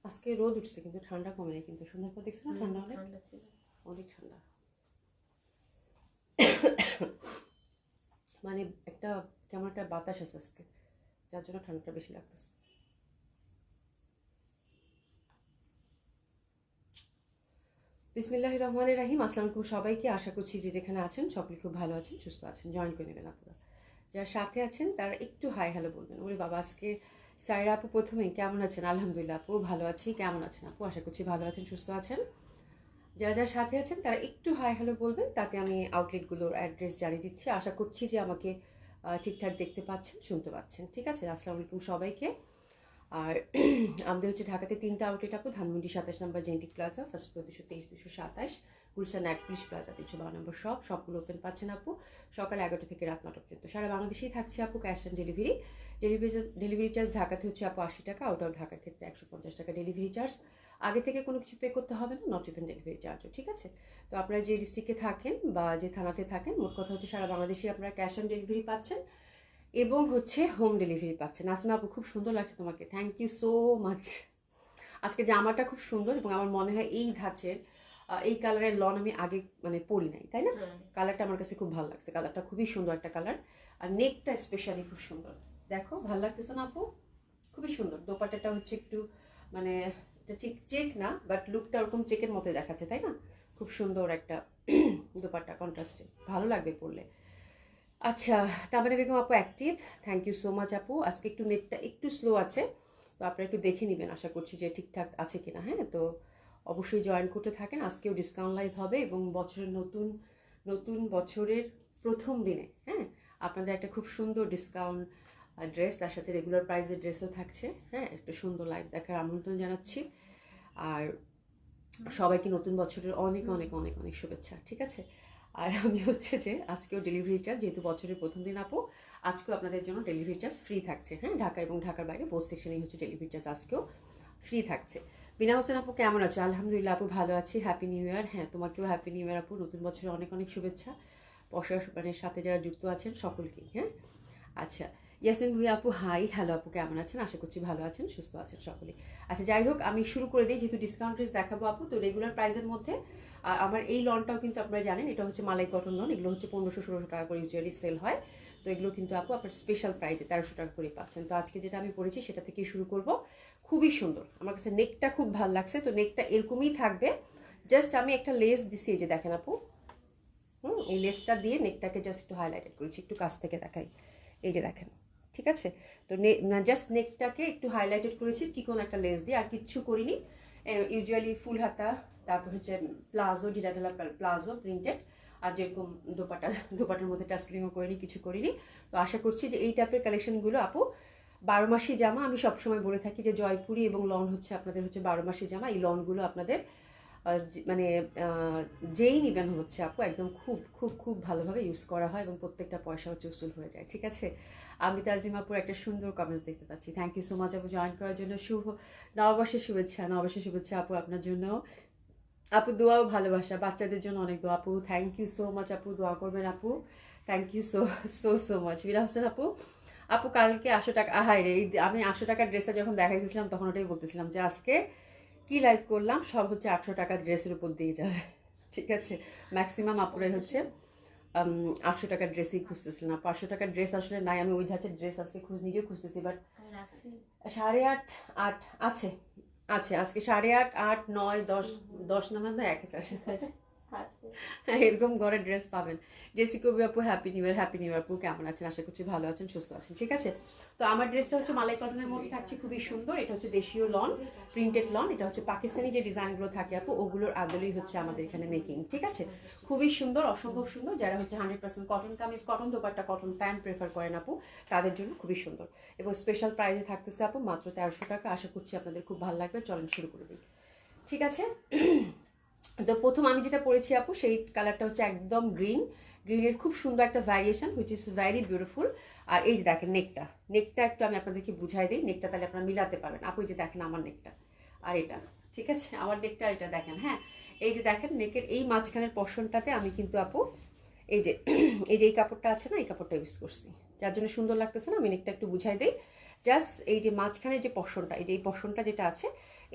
আজকে রোদ উঠছে কিন্তু ঠান্ডা কমে নাই, কিন্তু সন্ধ্যার পর দেখছো না ঠান্ডা অনেক, অনেক ঠান্ডা। মানে একটা কেমন একটা বাতাস আছে আজকে, যার জন্য ঠান্ডাটা বেশি লাগতেছে। বিসমিল্লাহির রহমানির রহিম। আসসালামু আলাইকুম সবাইকে। আশা করছি যে যেখানে আছেন সকলে খুব ভালো আছেন, সুস্থ আছেন। জয়েন করে নেবেন আপনারা। যারা সাথে আছেন তারা একটু হাই হ্যালো বলবেন। ওরে বাবা, আজকে সাইরা আপু প্রথমেই কেমন আছেন? আলহামদুলিল্লাহ আপু ভালো আছি। কেমন আছেন আপু? আশা করছি ভালো আছেন, সুস্থ আছেন। যারা যারা সাথে আছেন তারা একটু হাই হ্যালো বলবেন, তাতে আমি আউটলেটগুলোর অ্যাড্রেস জানিয়ে দিচ্ছি। আশা করছি যে আমাকে ঠিকঠাক দেখতে পাচ্ছেন, শুনতে পাচ্ছেন। ঠিক আছে, আসসালামু আলাইকুম সবাইকে। আর আমাদের হচ্ছে ঢাকাতে 3টা আউটলেট আপু। Dhanmondi 27 number Genetic Plaza, first floor 223, 227, Gulshan 1 Plaza 312 number shop. সবগুলো ওপেন পাচ্ছেন আপু সকাল 11টা থেকে রাত 9টা পর্যন্ত। সারা বাংলাদেশেই থাকছে আপু cash on delivery. Delivery charge ঢাকাতে হচ্ছে আপু 80 টাকা, আউট অফ ঢাকার ক্ষেত্রে 150 টাকা ডেলিভারি চার্জ। আগে থেকে কোনো কিছু পে করতে হবে না, নট ইভেন ডেলিভারি চার্জও। ঠিক আছে, তো আপনারা যে ডিস্ট্রিক্টে থাকেন বা যে থানাতে থাকেন, মোট কথা হচ্ছে সারা বাংলাদেশে আপনারা ক্যাশ অন ডেলিভারি পাচ্ছেন এবং হচ্ছে হোম ডেলিভারি পাচ্ছেন। নাসিমা আপু খুব সুন্দর লাগছে তোমাকে, থ্যাংক ইউ সো মাচ। আজকে জামাটা খুব সুন্দর এবং আমার মনে হয় এই ধাঁচের এই কালারের লন আমি আগে মানে পরি নাই, তাই না? কালারটা আমার কাছে খুব ভালো লাগছে, কালারটা খুবই সুন্দর একটা কালার। আর নেকটা স্পেশালি খুব সুন্দর, দেখো ভালো লাগতেছে না আপু? খুবই সুন্দর। দোপাট্টাটা হচ্ছে একটু মানে এটা ঠিক চেক না, বাট লুকটা ওরকম চেকের মতোই দেখাচ্ছে, তাই না? খুব সুন্দর একটা দোপাট্টা, কন্ট্রাস্টে ভালো লাগবে পরলে। আচ্ছা, তামান্না বেগম আপু active, thank you so much আপু। আজকে একটু নেটটা একটু স্লো আছে, তো আপনারা একটু দেখে নেবেন, আশা করছি যে ঠিকঠাক আছে কিনা। হ্যাঁ, তো অবশ্যই জয়েন করতে থাকেন। আজকেও ডিসকাউন্ট লাইভ হবে এবং বছরের নতুন নতুন বছরের প্রথম দিনে হ্যাঁ আপনাদের একটা খুব সুন্দর ডিসকাউন্ট ড্রেস, তার সাথে রেগুলার প্রাইসের ড্রেসও থাকছে। হ্যাঁ, একটা সুন্দর লাইভ দেখার আমন্ত্রণ জানাচ্ছি। আর সবাইকে নতুন বছরের অনেক অনেক অনেক অনেক শুভেচ্ছা। ঠিক আছে, আর আমি হচ্ছে যে আজকেও ডেলিভারি চার্জ, যেহেতু বছরের প্রথম দিন আপু, আজকেও আপনাদের জন্য ডেলিভারি চার্জ ফ্রি থাকছে। হ্যাঁ, ঢাকা এবং ঢাকার বাইরে বোথ সেকশনেই হচ্ছে ডেলিভারি চার্জ আজকেও ফ্রি থাকছে। বিনা হোসেন আপু কেমন আছো? আলহামদুলিল্লাহ আপু ভালো আছি, হ্যাপি নিউ ইয়ার। হ্যাঁ, তোমাকেও হ্যাপি নিউ ইয়ার আপু, নতুন বছরের অনেক অনেক শুভেচ্ছা প্রশাসনের সাথে যারা যুক্ত আছেন সকলকেই। হ্যাঁ, আচ্ছা, ইয়াসমিন ভুইয়া আপু হাই হ্যালো আপু, কেমন আছেন? আশা করছি ভালো আছেন, সুস্থ আছেন সকলে। আচ্ছা, যাই হোক আমি শুরু করে দিই, যেহেতু ডিসকাউন্ট ড্রেস দেখাবো আপু, তো রেগুলার প্রাইসের মধ্যে আমার এই লনটাও কিন্তু আপনারা জানেন, এটা হচ্ছে মালাই কটন লন। এগুলো হচ্ছে 1500-1600 টাকা করে ইউজুয়ালি সেল হয়, তো এগুলো কিন্তু আপু আপনার স্পেশাল প্রাইসে 1300 টাকা করে পাচ্ছেন। তো আজকে যেটা আমি পরেছি সেটা থেকে শুরু করব। খুবই সুন্দর, আমার কাছে নেকটা খুব ভালো লাগছে, তো নেকটা এরকমই থাকবে। জাস্ট আমি একটা লেস দিছি, এই যে দেখেন আপু, এই লেসটা দিয়ে নেকটাকে জাস্ট একটু হাইলাইটেড করেছি, একটু কাছ থেকে দেখাই, এই যে দেখেন। ঠিক আছে, তো জাস্ট নেকটাকে একটু হাইলাইটেড করেছি চিকন একটা লেস দিয়ে, আর কিচ্ছু করিনি। ইউজুয়ালি ফুল হাতা, তারপর হচ্ছে প্লাজো, ঢিলাঢালা প্লাজো প্রিন্টেড, আর যেরকম দোপাটার মধ্যে টাসলিংও করিনি, কিছু করিনি। তো আশা করছি যে এই টাইপের কালেকশনগুলো আপু 12 মাসি জামা। আমি সবসময় বলে থাকি যে জয়পুরি এবং লন হচ্ছে আপনাদের হচ্ছে 12 মাসি জামা। এই লনগুলো আপনাদের মানে যেই নিবেন হচ্ছে আপু একদম খুব খুব খুব ভালোভাবে ইউজ করা হয় এবং প্রত্যেকটা পয়সা হচ্ছে উসুল হয়ে যায়। ঠিক আছে, আমি তাজিম আপুর একটা সুন্দর কমেন্টস দেখতে পাচ্ছি, থ্যাংক ইউ সো মাচ আপু জয়েন করার জন্য। শুভ নববর্ষের শুভেচ্ছা, নববর্ষের শুভেচ্ছা আপু আপনার জন্য। আপু দোয়াও ভালোবাসা, বাচ্চাদের জন্য অনেক দোয়া আপু, থ্যাংক ইউ সো মাচ আপু, দোয়া করবেন আপু, thank you so so so much. বিরা হোসেন আপু, আপু কালকে 800 টাকা, হাই রে, আমি 800 টাকার ড্রেসটা যখন দেখাইছিলাম তখন ওটাই বলতেছিলাম যে আজকে কি লাইভ করলাম, সব হচ্ছে 800 টাকার ড্রেসের উপর দিয়ে যাবে। ঠিক আছে, ম্যাক্সিমাম আপুরাই হচ্ছে 800 টাকার ড্রেসই খুঁজতেছিলেন। না 500 টাকার ড্রেস আসলে নাই, আমি ওই ধাঁচের ড্রেস আজকে নিজেও খুঁজতেছি, বাট 8:30 8 আছে আছে আজকে 8:30 8 9 10 10 নাম্বার না 1000 এরকম ঘরে ড্রেস পাবেন। জেসি কবি আপু happy new year, happy new year আপু, কেমন আছেন? আশা করছি ভালো আছেন, সুস্থ আছেন। ঠিক আছে, তো আমার ড্রেসটা হচ্ছে মালাই কটনের মধ্যে থাকছে, খুবই সুন্দর। এটা হচ্ছে দেশীয় লন, প্রিন্টেড লন। এটা হচ্ছে পাকিস্তানি যে ডিজাইনগুলো থাকে আপু, ওগুলোর আদলেই হচ্ছে আমাদের এখানে মেকিং। ঠিক আছে, খুবই সুন্দর, অসম্ভব সুন্দর। যারা হচ্ছে 100% cotton kameez, cotton dupatta, cotton pant prefer করেন আপু, তাদের জন্য খুবই সুন্দর এবং স্পেশাল প্রাইসে থাকতেছে আপু মাত্র 1300 টাকা। আশা করছি আপনাদের খুব ভালো লাগবে, চলেন শুরু করে দিই। ঠিক আছে, তো প্রথম আমি যেটা পরেছি আপু সেই কালারটা হচ্ছে একদম গ্রিনের খুব সুন্দর একটা variation, which is very beautiful. আর এই যে দেখেন নেকটা, নেকটা একটু আমি আপনাদেরকে বুঝাই দিই, নেকটা তাহলে আপনারা মিলাতে পারবেন আপু। এই যে দেখেন আমার নেকটা আর এটা, ঠিক আছে, আমার নেকটা আর এটা দেখেন। হ্যাঁ, এই যে দেখেন নেকের এই মাঝখানের পশনটাতে আমি কিন্তু আপু এই যে এই কাপড়টা আছে না, এই কাপড়টা ইউজ করছি, যার জন্য সুন্দর লাগতেছে না। আমি নেকটা একটু বুঝাই দিই। জাস্ট এই যে মাঝখানে যে পশনটা, এই যে এই পশনটা যেটা আছে,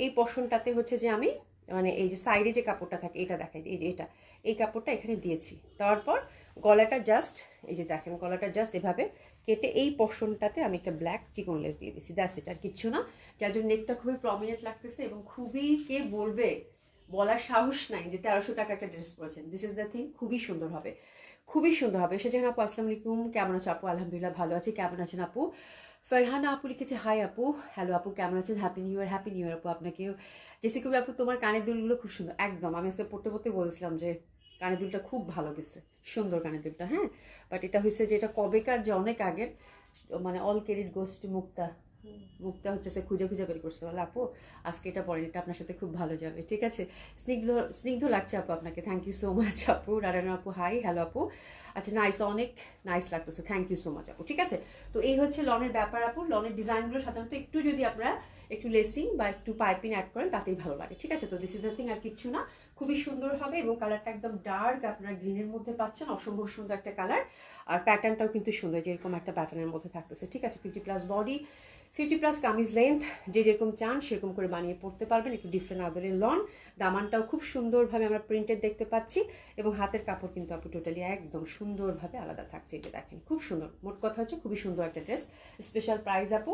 এই পশনটাতে হচ্ছে যে আমি মানে এই যে সাইডে যে কাপড়টা থাকে এটা দেখাই দিই, এই যে এটা এই কাপড়টা এখানে দিয়েছি। তারপর গলাটা জাস্ট এই যে দেখেন গলাটা জাস্ট এভাবে কেটে এই পশনটাতে আমি একটা ব্ল্যাক চিকন লেস দিয়ে দিচ্ছি, দ্যাটস ইট, আর কিচ্ছু না। যার জন্য নেকটা খুবই প্রমিনেন্ট লাগতেছে এবং খুবই, কে বলবে, বলার সাহস নাই যে 1300 টাকা একটা ড্রেস পরেছেন। দিস ইজ দ্য থিং, খুবই সুন্দর হবে, খুবই সুন্দর হবে। এসে যেন আপু আসসালামু আলাইকুম, কেমন আছে আপু? আলহামদুলিল্লাহ ভালো আছি, কেমন আছেন আপু? ফারহানা আপু লিখেছে হাই আপু, হ্যালো আপু কেমন আছেন, happy new year, happy new year আপু আপনাকেও। জেসিকা আপু তোমার কানের দুলগুলো খুব সুন্দর, একদম আমি আজকে পড়তে পড়তে বলেছিলাম যে কানের দুলটা খুব ভালো গেছে, সুন্দর কানের দুলটা। হ্যাঁ, বাট এটা হয়েছে যে এটা কবেকার, যে অনেক আগের, মানে অল ক্রেডিট গোস টু মুক্তা। মুক্তা হচ্ছে সে খুঁজে খুঁজে বের করছে, বলে আপু আজকে এটা পরেন, এটা আপনার সাথে খুব ভালো যাবে। ঠিক আছে, স্নিগ্ধ স্নিগ্ধ লাগছে আপু আপনাকে, থ্যাংক ইউ সো মাচ আপু। রারানা আপু হাই, হ্যালো আপু, আচ্ছা নাইস, অনেক নাইস লাগতেছে, থ্যাংক ইউ সো মাচ আপু। ঠিক আছে, তো এই হচ্ছে লনের ব্যাপার আপু। লনের ডিজাইনগুলো সাধারণত একটু যদি আপনারা একটু লেসিং বা একটু পাইপিং অ্যাড করেন তাতেই ভালো লাগে। ঠিক আছে, তো দিস ইজ দ্য থিং, আর কিচ্ছু না, খুবই সুন্দর হবে এবং কালারটা একদম ডার্ক, আপনার গ্রিনের মধ্যে পাচ্ছেন, অসম্ভব সুন্দর একটা কালার। আর প্যাটার্নটাও কিন্তু সুন্দর, যেরকম একটা প্যাটার্নের মধ্যে থাকতেছে। ঠিক আছে, 50+ বডি, 50+ কামিজ লেন্থ, যে যেরকম চান সেরকম করে বানিয়ে পড়তে পারবেন। একটু ডিফারেন্ট আদরের লন, দামানটাও খুব সুন্দরভাবে আমরা প্রিন্টেড দেখতে পাচ্ছি এবং হাতের কাপড় কিন্তু আপু টোটালি একদম সুন্দরভাবে আলাদা থাকছে। এটা দেখেন খুব সুন্দর, মোট কথা হচ্ছে খুবই সুন্দর একটা ড্রেস। স্পেশাল প্রাইস আপু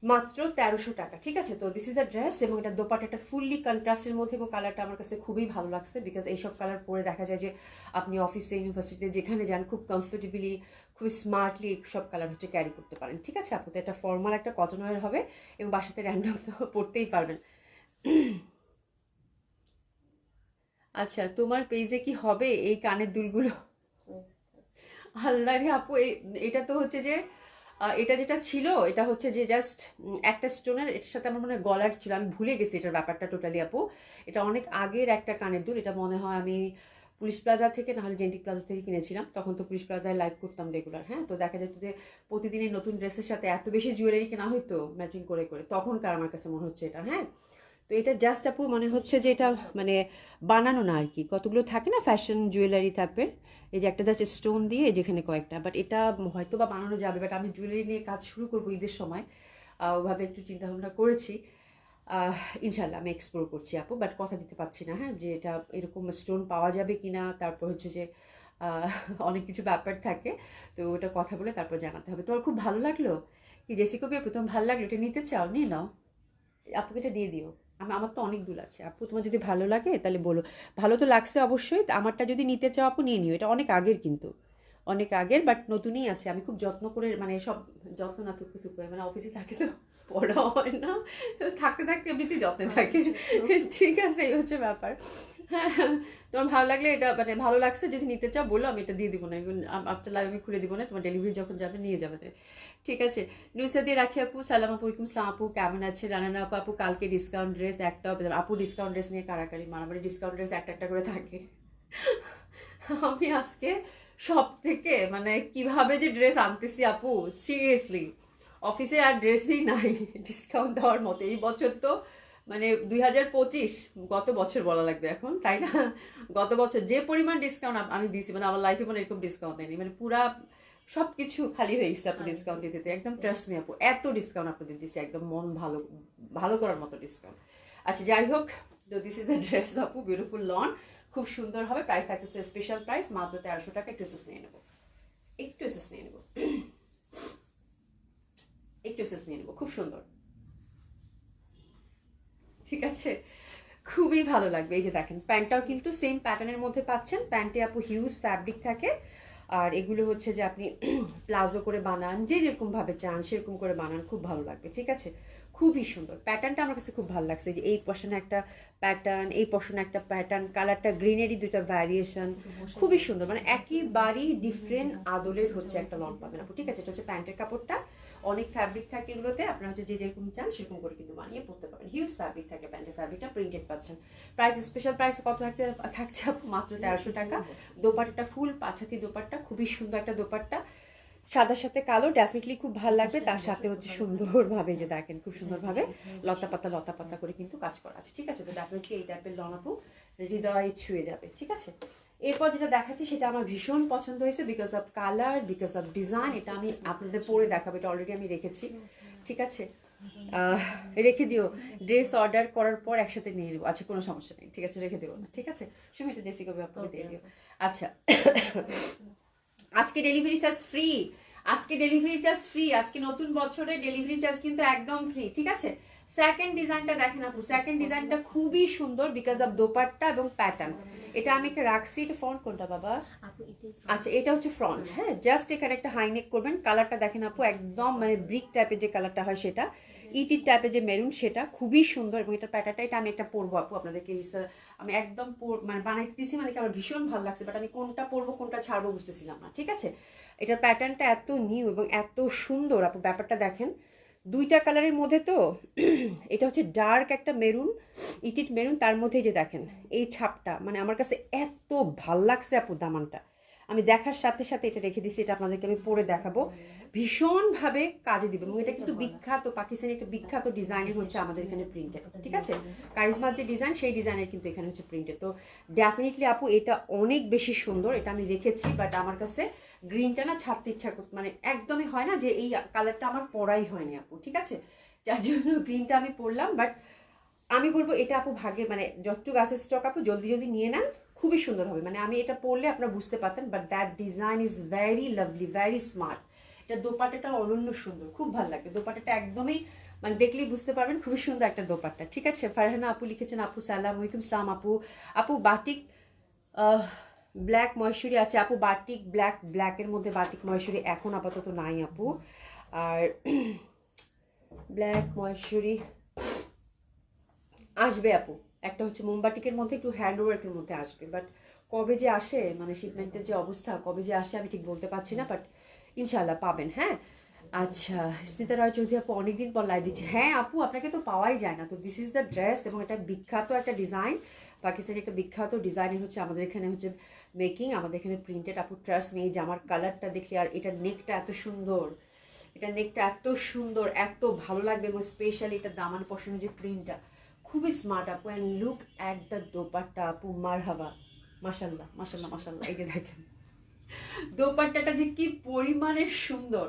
মাত্র 1300 টাকা। ঠিক আছে, তো দিস ইজ দ্য ড্রেস এবং এটা দোপাট্টাটা ফুললি কন্ট্রাস্টের মধ্যে এবং কালারটা আমার কাছে খুবই ভালো লাগছে, বিকজ এইসব কালার পরে দেখা যায় যে আপনি অফিসে, ইউনিভার্সিটিতে যেখানে যান খুব কমফোর্টেবলি, খুব স্মার্টলি সব কালার হচ্ছে ক্যারি করতে পারেন। ঠিক আছে আপু, তো এটা ফর্মাল একটা কটন ওয়্যার হবে এবং বাসাতে র্যান্ডম তো পড়তেই পারবেন। আচ্ছা, তোমার পেজে কি হবে এই কানের দুলগুলো? আল্লাহ রে আপু, এটা তো হচ্ছে যে এটা যেটা ছিল এটা হচ্ছে যে জাস্ট একটা স্টোনের, এটার সাথে আমার মনে হয় গলার ছিল, আমি ভুলে গেছি এটার ব্যাপারটা টোটালি আপু। এটা অনেক আগের একটা কানের দুল, এটা মনে হয় আমি পুলিশ প্লাজা থেকে, নাহলে জেন্টিক প্লাজা থেকে কিনেছিলাম। তখন তো পুলিশ প্লাজায় লাইভ করতাম রেগুলার। হ্যাঁ, তো দেখা যেত যে প্রতিদিনের নতুন ড্রেসের সাথে এত বেশি জুয়েলারি কেনা হইতো ম্যাচিং করে করে, তখনকার আমার কাছে মনে হচ্ছে এটা। হ্যাঁ, তো এটা জাস্ট আপু মনে হচ্ছে যে এটা মানে বানানো না আর কি, কতগুলো থাকে না ফ্যাশন জুয়েলারি টাইপের, এই যে একটা জাস্ট স্টোন দিয়ে যেখানে কয়েকটা, বাট এটা হয়তো বা বানানো যাবে। বাট আমি জুয়েলারি নিয়ে কাজ শুরু করবো ঈদের সময়, ওভাবে একটু চিন্তা ভাবনা করেছি। ইনশাল্লাহ আমি এক্সপ্লোর করছি আপু, বাট কথা দিতে পারছি না হ্যাঁ যে এটা এরকম স্টোন পাওয়া যাবে কিনা, তারপর হচ্ছে যে অনেক কিছু ব্যাপার থাকে, তো ওটা কথা বলে তারপর জানাতে হবে। তোমার খুব ভালো লাগলো কি জেসিকা আপু? তোমার ভালো লাগলো, এটা নিতে চাও? নিয়ে নাও, আপুকে এটা দিয়ে দিও। আমার তো অনেক দুল আছে আপু, তোমার যদি ভালো লাগে তাহলে বলো। ভালো তো লাগছে অবশ্যই, আমারটা যদি নিতে চাও আপু নিয়ে নিও, এটা অনেক আগের কিন্তু, অনেক আগের, বাট নতুনই আছে। আমি খুব যত্ন করে, মানে সব যত্ন না থুকু থুকু করে, মানে অফিসে থাকে তো পড়া হয় না, থাকতে থাকতে এমনিতে যত্নে থাকে। ঠিক আছে, এই হচ্ছে ব্যাপার। হ্যাঁ, তোমার ভালো লাগলে, এটা মানে ভালো লাগছে যদি নিতে চাও বলো, আমি এটা দিয়ে দিব না, আফটার লাইভ আমি খুলে দিব না, তোমার ডেলিভারি যখন যাবে নিয়ে যাবে। ঠিক আছে, নিউজে দিয়ে রাখি আপু, সালাম আপু, ওয়ালাইকুম সালাম আপু, কেমন আছে? রানানা আপু, আপু কালকে ডিসকাউন্ট ড্রেস একটা, আপু ডিসকাউন্ট ড্রেস নিয়ে কারাকারি মারামারি, ডিসকাউন্ট ড্রেস একটা একটা করে থাকে। আমি আজকে সব থেকে মানে কিভাবে যে ড্রেস আনতেছি আপু, সিরিয়াসলি অফিসে আর ড্রেসই নাই ডিসকাউন্ট দেওয়ার মতো। এই বছর তো মানে 2025, গত বছর বলা লাগবে এখন, তাই না? গত বছর যে পরিমাণ ডিসকাউন্ট আমি দিছি, মানে আমার লাইফে মানে এরকম ডিসকাউন্ট দেয়নি, মানে পুরা সবকিছু খালি হয়ে গেছে আপু ডিসকাউন্ট দিতে দিতে। একদম ট্রাস্ট মি আপু, এত ডিসকাউন্ট আপনাদের দিচ্ছে, একদম মন ভালো ভালো করার মতো ডিসকাউন্ট। আচ্ছা যাই হোক, তো দিস ইজ দ্য ড্রেস আপু, বিউটিফুল লন, খুব সুন্দর হবে। প্রাইস থাকতেছে স্পেশাল প্রাইস মাত্র 1300 টাকা। একটু এসেস নিয়ে নেবো, একটু এসেস নিয়ে নেবো, একটু এসেস নিয়ে নেবো, খুব সুন্দর। ঠিক আছে, খুবই ভালো লাগবে। এই যে দেখেন প্যান্টটাও কিন্তু সেম প্যাটার্নের মধ্যে পাচ্ছেন, প্যান্টে আপু হিউজ ফ্যাব্রিক থাকে। আর এগুলো হচ্ছে যে আপনি প্লাজো করে বানান, যে যেরকম ভাবে চান সেরকম করে বানান, খুব ভালো লাগবে। ঠিক আছে, খুবই সুন্দর প্যাটার্নটা, আমার কাছে খুব ভালো লাগছে। যে এই পশনে একটা প্যাটার্ন, এই পশনে একটা প্যাটার্ন, কালারটা গ্রিনেরই দুইটা ভ্যারিয়েশন, খুবই সুন্দর, মানে একেবারেই ডিফারেন্ট আদলের হচ্ছে একটা লন পাবেন আপু। ঠিক আছে, এটা হচ্ছে প্যান্টের কাপড়টা, অনেক ফ্যাব্রিক থাকে এগুলোতে, আপনারা হচ্ছে যে যেরকম চান সেরকম করে কিন্তু বানিয়ে পড়তে পারেন। হিউজ ফ্যাব্রিক থাকে, প্যান্টের ফ্যাব্রিকটা প্রিন্টেড পাচ্ছেন। প্রাইস স্পেশাল প্রাইস কত থাকছে আপু? মাত্র 1300 টাকা। দোপাট্টাটা ফুল পাঁচাতি দোপাট্টা, খুবই সুন্দর একটা দোপাট্টা, সাদার সাথে কালো, ডেফিনেটলি খুব ভালো লাগবে। তার সাথে হচ্ছে সুন্দরভাবে যে দেখেন খুব সুন্দরভাবে লতা পাতা করে কিন্তু কাজ করা আছে। ঠিক আছে, তো ডেফিনেটলি এই টাইপের লন আপু হৃদয় ছুঁয়ে যাবে। ঠিক আছে, এরপর যেটা দেখাচ্ছি সেটা আমার ভীষণ পছন্দ হয়েছে, because of colour, because of design. এটা আমি আপনাদের পরে দেখাবো, এটা অলরেডি আমি রেখেছি। ঠিক আছে, রেখে দিও, ড্রেস অর্ডার করার পর একসাথে নিয়ে নেবো। আচ্ছা কোনো সমস্যা নেই, ঠিক আছে, রেখে দেবো না, ঠিক আছে। সুমিটা জেসিকা আপনাকে দিয়ে দিও। আচ্ছা আজকে ডেলিভারি চার্জ ফ্রি, আজকে ডেলিভারি চার্জ ফ্রি, আজকে নতুন বছরে ডেলিভারি চার্জ কিন্তু একদম ফ্রি, ঠিক আছে। সেকেন্ড ডিজাইনটা দেখেন আপু, সেকেন্ড ডিজাইনটা খুবই সুন্দর বিকজ অফ দোপাট্টা এবং প্যাটার্ন। এটা আমি একটা রাখছি, এটা ফ্রন্ট কোনটা বাবা? আচ্ছা এটা হচ্ছে ফ্রন্ট, হ্যাঁ। জাস্ট এখানে একটা হাইনেক করবেন, কালারটা দেখেন আপু একদম মানে ব্রিক টাইপের যে কালারটা হয় সেটা, ইটির টাইপের যে মেরুন সেটা খুবই সুন্দর। এবং এটা প্যাটার্নটা এটা আমি একটা পরবো আপু আপনাদেরকে, আমি একদম মানে বানাইতে দিছি, মানে আমার ভীষণ ভালো লাগছে, বাট আমি কোনটা পরবো কোনটা ছাড়বো বুঝতেছিলাম না, ঠিক আছে। এটার প্যাটার্নটা এত নিউ এবং এত সুন্দর আপু, ব্যাপারটা দেখেন দুইটা কালারের মধ্যে তো এটা হচ্ছে ডার্ক একটা মেরুন, ইটিট মেরুন, তার মধ্যে যে দেখেন এই ছাপটা, মানে আমার কাছে এত ভাল লাগছে আপু দামানটা। আমি দেখার সাথে সাথে এটা রেখে দিচ্ছি, এটা আপনাদেরকে আমি পরে দেখাবো, ভীষণভাবে কাজে দিবে। এবং এটা কিন্তু বিখ্যাত পাকিস্তানি একটা বিখ্যাত ডিজাইনের হচ্ছে আমাদের এখানে প্রিন্টেড, ঠিক আছে। কারিজমার যে ডিজাইন সেই ডিজাইনের কিন্তু এখানে হচ্ছে প্রিন্টেড। তো ডেফিনেটলি আপু এটা অনেক বেশি সুন্দর, এটা আমি রেখেছি, বাট আমার কাছে গ্রিনটা না ছাড়তে ইচ্ছা করতে, মানে একদমই হয় না যে এই কালারটা আমার পরাই হয়নি আপু, ঠিক আছে, যার জন্য গ্রিনটা আমি পরলাম। বাট আমি বলবো এটা আপু ভাগে, মানে যতটুকু গাছের স্টক আপু জলদি জলদি নিয়ে নেন, খুবই সুন্দর হবে। মানে আমি এটা পরলে আপনারা বুঝতে পারতেন, but that design is very lovely, very smart. এটা দোপাট্টাটা অনন্য সুন্দর, খুব ভালো লাগে দোপাট্টাটা, একদমই মানে দেখলেই বুঝতে পারবেন খুবই সুন্দর একটা দোপাট্টা, ঠিক আছে। ফারহানা আপু লিখেছেন, আপু সালাম ওয়ালাইকুম সালাম আপু। আপু বাটিক ব্ল্যাক মহেশ্বরী আছে আপু, বাটিক ব্ল্যাকের মধ্যে বাটিক মহেশ্বরী এখন আপাতত নাই আপু। আর ব্ল্যাক মহেশ্বরী আসবে আপু, একটা হচ্ছে মোমবাটিকের মধ্যে একটু হ্যান্ড ওয়ার্কের মধ্যে আসবে, বাট কবে যে আসে, মানে শিপমেন্টের যে অবস্থা কবে যে আসে আমি ঠিক বলতে পারছি না, বাট ইনশাল্লাহ পাবেন, হ্যাঁ। আচ্ছা স্মিতা রায় চৌধুরী আপু অনেকদিন পর লাইভ দিচ্ছে, হ্যাঁ আপু আপনাকে তো পাওয়াই যায় না। তো দিস ইজ দ্য ড্রেস, এবং এটা বিখ্যাত একটা ডিজাইন, পাকিস্তানি একটা বিখ্যাত ডিজাইনের হচ্ছে আমাদের এখানে হচ্ছে মেকিং, আমাদের এখানে প্রিন্টেড আপু, ট্রাস্ট মি। এই জামার কালারটা দেখলে, আর এটার নেকটা এত সুন্দর, এটা নেকটা এত সুন্দর, এত ভালো লাগবে, এবং স্পেশালি এটা দামান পশমের যে প্রিন্টটা খুবই স্মার্ট আপু। And look at the dupatta আপু, মারহাবা, মাশাল্লাহ মাশাল্লাহ মাশাল্লাহ। এই যে দেখেন দোপাট্টাটা যে কি পরিমাণে সুন্দর,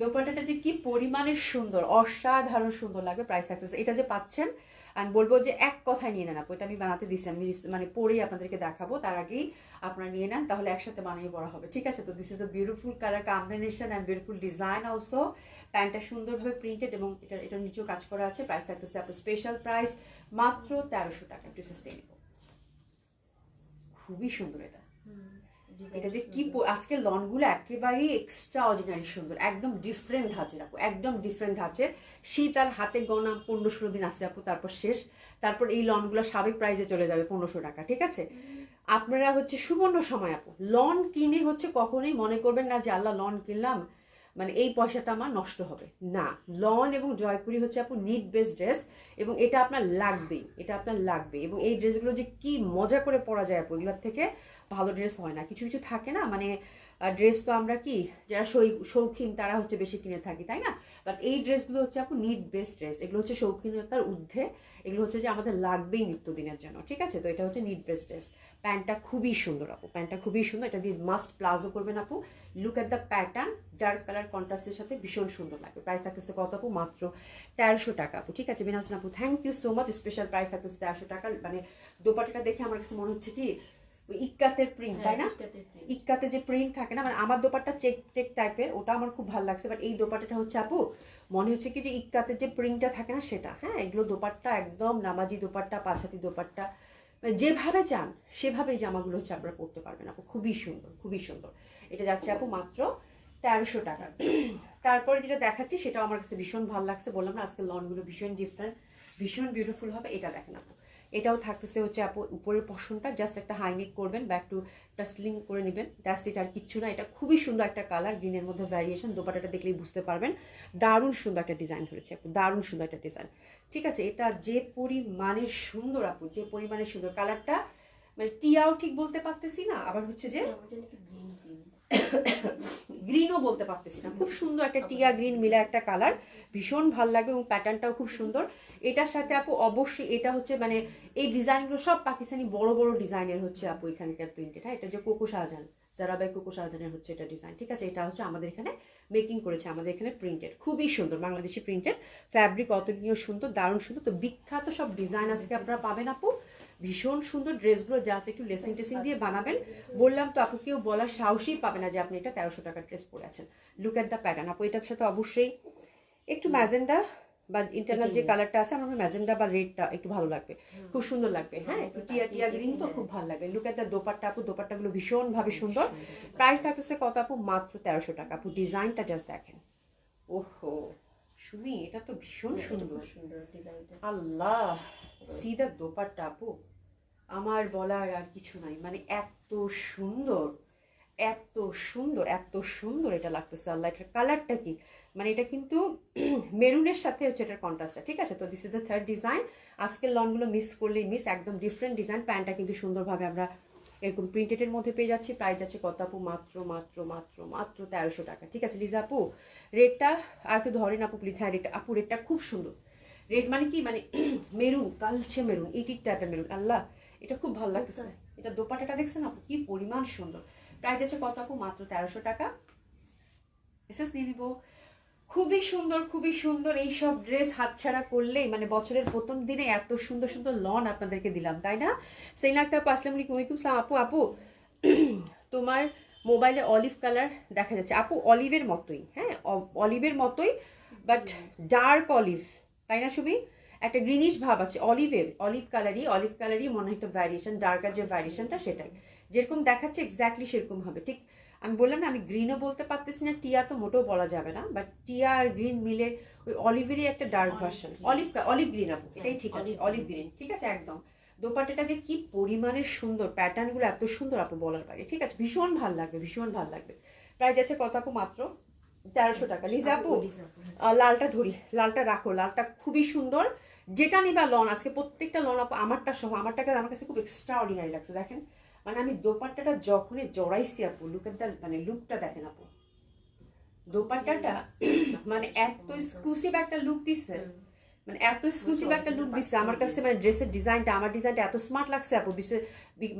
দোপাট্টাটা যে কি পরিমাণে সুন্দর, অসাধারণ সুন্দর লাগবে। প্রাইস থাকতেছে, এটা যে পাচ্ছেন আমি বলবো যে এক কথায় নিয়ে নেন আপু, এটা আমি বানাতে দিচ্ছি, আমি মানে পরেই আপনাদেরকে দেখাবো, তার আগেই আপনারা নিয়ে নেন, তাহলে একসাথে বানিয়ে পড়া হবে, ঠিক আছে। তো this is the beautiful colour combination and beautiful design also. প্যান্টটা সুন্দরভাবে প্রিন্টেড এবং এটার নিচেও কাজ করা আছে। প্রাইস থাকতেছে আপু স্পেশাল প্রাইস মাত্র 1300 টাকা, একটু সাস্টেইনেবল, খুবই সুন্দর এটা। এটা যে কি আজকে লনগুলো একেবারেই এক্সট্রা অর্ডিনারি সুন্দর, একদম ডিফারেন্ট ধাঁচের আপু, একদম ডিফারেন্ট ধাঁচের। শীত আর হাতে গোনা 15-16 দিন আছে আপু, তারপর শেষ। তারপর এই লনগুলো স্বাভাবিক প্রাইসে চলে যাবে 1500 টাকা, ঠিক আছে। আপনারা হচ্ছে সুবর্ণ সময় আপু, লন কিনে হচ্ছে কখনোই মনে করবেন না যে আল্লাহ লন কিনলাম মানে এই পয়সাটা আমার নষ্ট হবে না। লন এবং জয়পুরি হচ্ছে আপু নিড বেস ড্রেস, এবং এটা আপনার লাগবেই, এটা আপনার লাগবে। এবং এই ড্রেসগুলো যে কি মজা করে পরা যায় আপু, এগুলোর থেকে ভালো ড্রেস হয় না। কিছু কিছু থাকে না, মানে ড্রেস তো আমরা কি যারা শৌখিন তারা হচ্ছে বেশি কিনে থাকি, তাই না। বাট এই ড্রেসগুলো হচ্ছে আপু নিড বেস ড্রেস, এগুলো হচ্ছে শৌখিনতার ঊর্ধ্বে, এগুলো হচ্ছে যে আমাদের লাগবেই নিত্যদিনের জন্য, ঠিক আছে। তো এটা হচ্ছে নিড বেস ড্রেস। প্যান্টটা খুবই সুন্দর আপু, প্যান্টটা খুবই সুন্দর, এটা দিয়ে মাস্ট প্লাজো করবেন আপু। Look at the pattern, dark colour কন্ট্রাস্টের সাথে ভীষণ সুন্দর লাগবে। প্রাইস থাকতেছে কত আপু? মাত্র 1300 টাকা আপু, ঠিক আছে। বিনা হোসেন আপু thank you so much, special price থাকতেছে 1300 টাকা। মানে দোপাট্টাটা দেখে আমার কাছে মনে হচ্ছে কি ইক্কাতের প্রিন্ট, তাই না? ইক্কাতে যে প্রিন্ট থাকে না, মানে আমার দোপাট্টা চেক চেক টাইপের, ওটা আমার খুব ভালো লাগছে। বাট এই দোপাট্টাটা হচ্ছে আপু মনে হচ্ছে কি যে ইক্কাতের যে প্রিন্টটা থাকে না সেটা, হ্যাঁ। এগুলো দোপাট্টা একদম নামাজি দোপাট্টা, পাঁচহাতি দোপাট্টা, যেভাবে চান সেভাবে এই জামাগুলো হচ্ছে আপনারা পরতে পারবেন আপু, খুবই সুন্দর, খুবই সুন্দর। এটা যাচ্ছে আপু মাত্র 1300 টাকা। তারপরে যেটা দেখাচ্ছি সেটাও আমার কাছে ভীষণ ভালো লাগছে, বললাম না আজকে লনগুলো ভীষণ ডিফারেন্ট, ভীষণ বিউটিফুল হবে। এটা দেখেন আপু, এটাও থাকতেছে হচ্ছে আপু উপরের পশনটা জাস্ট একটা হাইনেক করবেন বা একটু টাসলিং করে নেবেন, দ্যাটস ইট, আর কিচ্ছু না। এটা খুবই সুন্দর একটা কালার, গ্রিনের মধ্যে ভ্যারিয়েশন, দোপাটাটা দেখলেই বুঝতে পারবেন। দারুণ সুন্দর একটা ডিজাইন ধরেছে আপু, দারুণ সুন্দর একটা ডিজাইন, ঠিক আছে। এটা যে পরিমাণে সুন্দর আপু, যে পরিমাণে সুন্দর কালারটা, মানে টিয়াও ঠিক বলতে পারতেছি না, আবার হচ্ছে যে গ্রিনও বলতে পারতেছি না, খুব সুন্দর একটা টিয়া গ্রিন মিলা একটা কালার, ভীষণ ভালো লাগবে। এবং প্যাটার্নটাও খুব সুন্দর। এটার সাথে আপু অবশ্যই এটা হচ্ছে মানে এই ডিজাইনগুলো সব পাকিস্তানি বড় বড় ডিজাইনের হচ্ছে আপু এখানকার প্রিন্টেড, হ্যাঁ। এটা যে কোকো শাহজাহান, জারা বাই কোকো শাহজাহানের হচ্ছে এটা ডিজাইন, ঠিক আছে। এটা হচ্ছে আমাদের এখানে মেকিং করেছে, আমাদের এখানে প্রিন্টেড, খুবই সুন্দর বাংলাদেশি প্রিন্টেড, ফ্যাব্রিক অতুলনীয় সুন্দর, দারুণ সুন্দর। তো বিখ্যাত সব ডিজাইন আজকে আপনারা পাবেন আপু, ভীষণ সুন্দর ড্রেসগুলো, জাস্ট একটু লেসিং টেসিং দিয়ে বানাবেন। বললাম তো আপু, কেউ বলার সাহসই পাবে না যে আপনি এটা 1300 টাকার ড্রেস পরে আছেন। লুক এট দ্য প্যাটার্ন আপু, এটার সাথে অবশ্যই একটু ম্যাজেন্ডা বা ইন্টারনাল যে কালারটা আছে আমার ম্যাজেন্ডা বা রেডটা একটু ভালো লাগবে, খুব সুন্দর লাগবে। হ্যাঁ, একটু টিয়া টিয়া গ্রিন তো খুব ভালো লাগবে। লুক এট দ্য দোপাট্টা আপু, দোপাট্টাগুলো ভীষণ ভাবে সুন্দর। প্রাইস থাকতেছে কত আপু? মাত্র 1300 টাকা আপু। ডিজাইনটা জাস্ট দেখেন, ওহো সুমি, এটা তো ভীষণ সুন্দর ডিজাইনটা। আল্লাহ, সি দ্য দোপাট্টা আপু, আমার বলার আর কিছু নাই, মানে এত সুন্দর, এত সুন্দর, এত সুন্দর এটা লাগতেছে। আল্লাহ, এটার কালারটা কি, মানে এটা কিন্তু মেরুনের সাথে হচ্ছে এটার কন্ট্রাস্টটা, ঠিক আছে। তো this is the third design. আজকের লনগুলো মিস করলেই মিস, একদম ডিফারেন্ট ডিজাইন। প্যান্টটা কিন্তু সুন্দরভাবে আমরা এরকম প্রিন্টেডের মধ্যে পেয়ে যাচ্ছি। প্রাইস যাচ্ছে কত আপু? মাত্র মাত্র মাত্র মাত্র 1300 টাকা, ঠিক আছে। লিজা আপু রেটটা আর একটু ধরেন আপু প্লিজ। হ্যাঁ রেটটা আপু, রেটটা খুব সুন্দর। রেড মানে কি, মানে মেরুন, কালচে মেরুন, ইটির টাইপের মেরুন। আল্লাহ, এটা খুব ভালো লাগতেছে। এটা দোপাট্টাটা দেখছেন আপু, কি পরিমাণ সুন্দর। প্রাইস আছে কত আপু? মাত্র 1300 টাকা। এসএস দিয়ে দিব। খুবই সুন্দর, খুবই সুন্দর। এইসব ড্রেস হাতছাড়া করলেই, মানে বছরের প্রথম দিনে এত সুন্দর সুন্দর লন আপনাদেরকে দিলাম, তাই না? সেইনা একটা আপু, আসসালামু আলাইকুম। ওয়ালাইকুম সালাম আপু। আপু তোমার মোবাইলে অলিভ কালার দেখা যাচ্ছে আপু, অলিভের মতোই, হ্যাঁ অলিভের মতোই, বাট ডার্ক অলিভ, তাই না সুবি? একটা গ্রিনিশ ভাব আছে অলিভের, অলিভ কালারই মনে হয় একটা ভ্যারিয়েশন, ডার্কার যে ভ্যারিয়েশনটা সেটাই যেরকম দেখাচ্ছে এক্স্যাক্টলি সেরকম হবে, ঠিক। আমি বললাম না, আমি গ্রিনও বলতে পারতেছি না, টিয়া তো মোটেও বলা যাবে না, বাট টিয়া আর গ্রিন মিলে ওই অলিভেরই একটা ডার্ক ভার্সন, অলিভ গ্রিন আপু, এটাই ঠিক আছে, অলিভ গ্রিন, ঠিক আছে একদম। দোপাট্টাটা যে কি পরিমাণের সুন্দর, প্যাটার্নগুলো এত সুন্দর আপু, বলার বাইরে, ঠিক আছে। ভীষণ ভালো লাগবে, ভীষণ ভালো লাগবে। প্রাইস আছে কত আপু? মাত্র 1300 টাকা। লিজা আপু লালটা ধরি, লালটা রাখো, লালটা খুবই সুন্দর। যেটা নিবা লন, আজকে প্রত্যেকটা লন আপু, আমারটা সহ, আমারটাকে আমার কাছে খুব এক্সট্রা অর্ডিনারি লাগছে। দেখেন, মানে আমি দোপাট্টাটা যখনই জড়াইছি আপু, লুকটা মানে লুকটা দেখেন আপু, দোপাট্টাটা মানে এত এক্সক্লুসিভ একটা লুক দিচ্ছে, মানে এত এক্সক্লুসিভ একটা লুক দিচ্ছে আমার কাছে। মানে ড্রেসের ডিজাইনটা, আমার ডিজাইনটা এত স্মার্ট লাগছে আপু,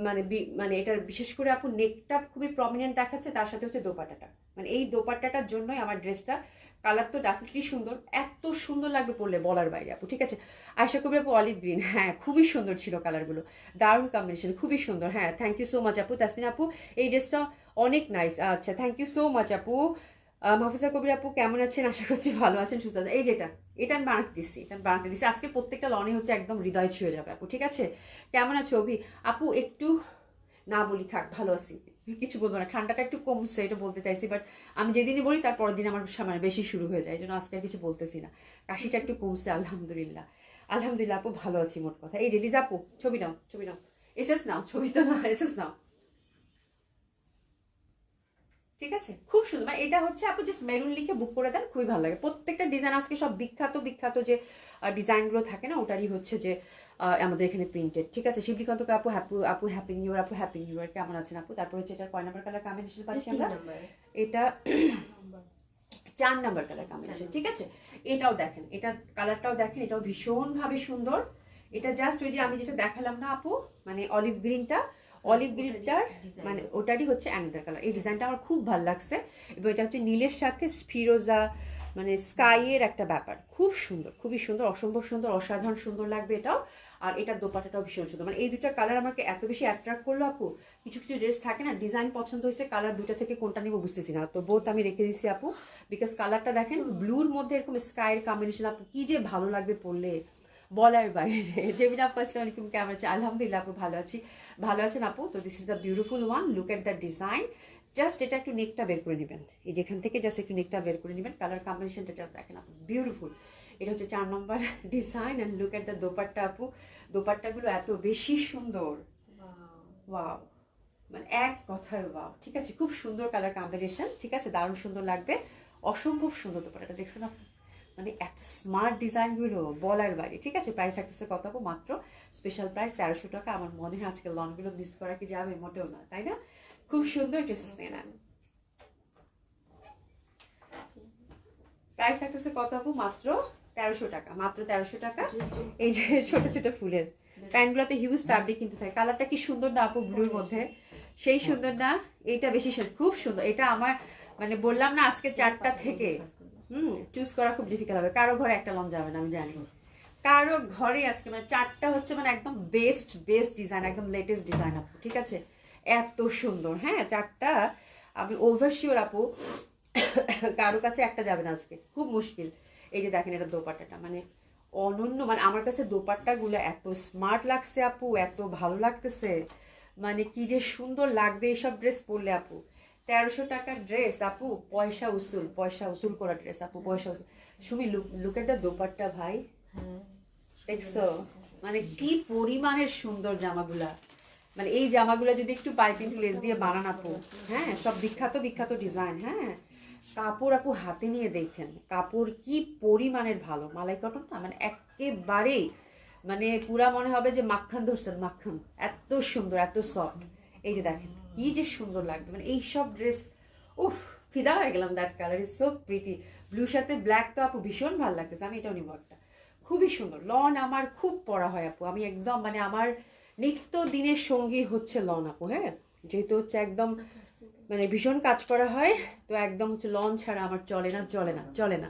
মানে মানে এটার বিশেষ করে আপু নেকটা খুবই প্রমিনেন্ট দেখাচ্ছে, তার সাথে হচ্ছে দোপাট্টাটা, মানে এই দোপাট্টাটার জন্যই আমার ড্রেসটা, কালার তো ডেফিনেটলি সুন্দর, এত সুন্দর লাগবে পরলে বলার বাইরে আপু, ঠিক আছে। আশা করি আপু অলিভ গ্রিন, হ্যাঁ খুবই সুন্দর ছিল কালারগুলো, দারুণ কম্বিনেশন, খুবই সুন্দর। হ্যাঁ থ্যাংক ইউ সো মাচ আপু। তাসমিন আপু এই ড্রেসটা অনেক নাইস, আচ্ছা থ্যাংক ইউ সো মাচ আপু। মাহফুজা কবির আপু কেমন আছেন? আশা করছি ভালো আছেন, সুস্থ আছেন। এই যেটা, এটা আমি বানাতে দিচ্ছি আজকে, প্রত্যেকটা লনে হচ্ছে একদম হৃদয় ছুঁয়ে যাবে আপু, ঠিক আছে। কেমন আছো অভি আপু? একটু না বলি থাক, ভালো আছি, কিছু বলবো না, ঠান্ডাটা একটু কমছে এটা বলতে চাইছি, বাট আমি যেদিনই বলি তার পরের দিন আমার মানে বেশি শুরু হয়ে যায়, এই জন্য আজকে আর কিছু বলতেছি না। কাশিটা একটু কমছে, আলহামদুলিল্লাহ, আলহামদুলিল্লাহ আপু ভালো আছি মোট কথা। এই যে লিজা আপু ছবি নাও, ছবি নাও, এসএস নাও, ছবি তো না, এসএস নাও, ঠিক আছে। খুব সুন্দর, মানে এটা হচ্ছে আপু জাস্ট মেরুন লিখে বুক করে দেন, খুবই ভালো লাগে। প্রত্যেকটা ডিজাইন আজকে সব বিখ্যাত বিখ্যাত যে ডিজাইনগুলো থাকে না, ওটারই হচ্ছে যে আমাদের এখানে প্রিন্টেড, ঠিক আছে। শিবলিকান্ত আপু আপু হ্যাপি নিউ ইয়ার, আপু হ্যাপি নিউ ইয়ার, কেমন আছেন আপু? তারপর হচ্ছে এটার কয় নাম্বার কালার কম্বিনেশন পাচ্ছি আমরা? এটা 4 নাম্বার কালার কম্বিনেশন, ঠিক আছে। এটাও দেখেন, এটা কালারটাও দেখেন, এটাও ভীষণ ভাবে সুন্দর। এটা জাস্ট ওই যে আমি যেটা দেখালাম না আপু, মানে অলিভ গ্রিনটার মানে ওটারই হচ্ছে অ্যানাদার কালার। এই ডিজাইনটা আমার খুব ভালো লাগছে, এবং এটা হচ্ছে নীলের সাথে ফিরোজা মানে স্কাইয়ের একটা ব্যাপার, খুব সুন্দর, খুবই সুন্দর, অসম্ভব সুন্দর, অসাধারণ সুন্দর লাগবে এটাও। আর এটার দোপাট্টাটাও ভীষণ সুন্দর, মানে এই দুটো কালার আমাকে এত বেশি অ্যাট্রাক্ট করলো আপু। কিছু কিছু ড্রেস থাকে না, ডিজাইন পছন্দ হয়েছে, কালার দুটা থেকে কোনটা নিবো বুঝতেছি না, তো বোথ আমি রেখে দিচ্ছি আপু, বিকজ কালারটা দেখেন ব্লুর মধ্যে এরকম স্কাইয়ের কম্বিনেশন আপু, কি যে ভালো লাগবে পরলে বলার বাইরে। জেমিনা আপু আসসালামু আলাইকুম, কেমন আছে? আলহামদুলিল্লাহ আপু ভালো আছি, ভালো আছেন আপু? তো this is the beautiful one, look at the design. Just এটা একটু নেকটা বের করে নেবেন, এই যেখান থেকে জাস্ট একটু নেকটা বের করে নেবেন, কালার কম্বিনেশনটা জাস্ট দেখেন আপু, বিউটিফুল। এটা হচ্ছে 4 number design, and look at the dupatta আপু, দোপাট্টাগুলো এত বেশি সুন্দর, ওয়াও, মানে এক কথায় ওয়াও, ঠিক আছে। খুব সুন্দর কালার কম্বিনেশন, ঠিক আছে, দারুণ সুন্দর লাগবে, অসম্ভব সুন্দর দোপাট্টাটা দেখছেন আপু, মানে এত স্মার্ট ডিজাইনগুলো বলার বাইরে, ঠিক আছে। প্রাইস থাকতেছে কত আপু? মাত্র স্পেশাল প্রাইস 1300 টাকা। আমার মনে হয় আজকে লনগুলো মিস করা কি যাবে? মোটেও না, তাই না? খুব সুন্দর ড্রেসেস নিয়ে নেন। প্রাইস থাকতেছে কত আপু? মাত্র 1300 টাকা, মাত্র 1300 টাকা। এই যে ছোট ছোট ফুলের প্যান্টগুলোতে হিউজ ফ্যাব্রিক কিন্তু থাকে, কালারটা কি সুন্দর না আপু, ব্লুর মধ্যে, সেই সুন্দর না? এটা বেশি সুন্দর, খুব সুন্দর। এটা আমার মানে বললাম না আজকে 4টা থেকে চুজ করা খুব ডিফিকাল্ট হবে। কারো ঘরে একটা লন যাবে না আমি জানি, কারো ঘরে আজকে মানে 4টা হচ্ছে মানে একদম বেস্ট বেস্ট ডিজাইন, একদম লেটেস্ট ডিজাইন আপু, ঠিক আছে? এত সুন্দর, হ্যাঁ 4টা আমি ওভারশিওর আপু কারো কাছে একটা যাবে না আজকে, খুব মুশকিল। এই যে দেখেন এটা দোপাট্টাটা মানে অনন্য, মানে আমার কাছে দোপাট্টা গুলো এত স্মার্ট লাগছে আপু, এত ভালো লাগতেছে, মানে কি যে সুন্দর লাগবে এইসব ড্রেস পরলে আপু। 1300 টাকার ড্রেস আপু, পয়সা উসুল, পয়সা উসুল করা ড্রেস আপু, পয়সা উসুল। Sumi look at the dupatta ভাই, দেখছো মানে কি পরিমাণের সুন্দর জামাগুলা। মানে এই জামাগুলা যদি একটু পাইপিং লেস দিয়ে বানান আপু, হ্যাঁ সব বিখ্যাত বিখ্যাত ডিজাইন, হ্যাঁ কাপড় আপু হাতে নিয়ে দেখেন, কাপড় কি পরিমাণের ভালো, মালাই কটন না মানে একেবারেই মানে পুরা মনে হবে যে মাখন ধরছেন, মাখন, এত সুন্দর এত সফট। এই যে দেখেন কি যে সুন্দর লাগবে, মানে এইসব ড্রেস উফ ফিদা হয়ে গেলাম। That colour is so pretty, ব্লুর সাথে ব্ল্যাক তো আপু ভীষণ ভালো লাগতেছে, আমি এটাও নিব একটা, খুবই সুন্দর। লন আমার খুব পরা হয় আপু, আমি একদম মানে আমার নিত্য দিনের সঙ্গী হচ্ছে লন আপু, হ্যাঁ যেহেতু হচ্ছে একদম মানে ভীষণ কাজ করা হয়, তো একদম হচ্ছে লন ছাড়া আমার চলে না চলে না চলে না।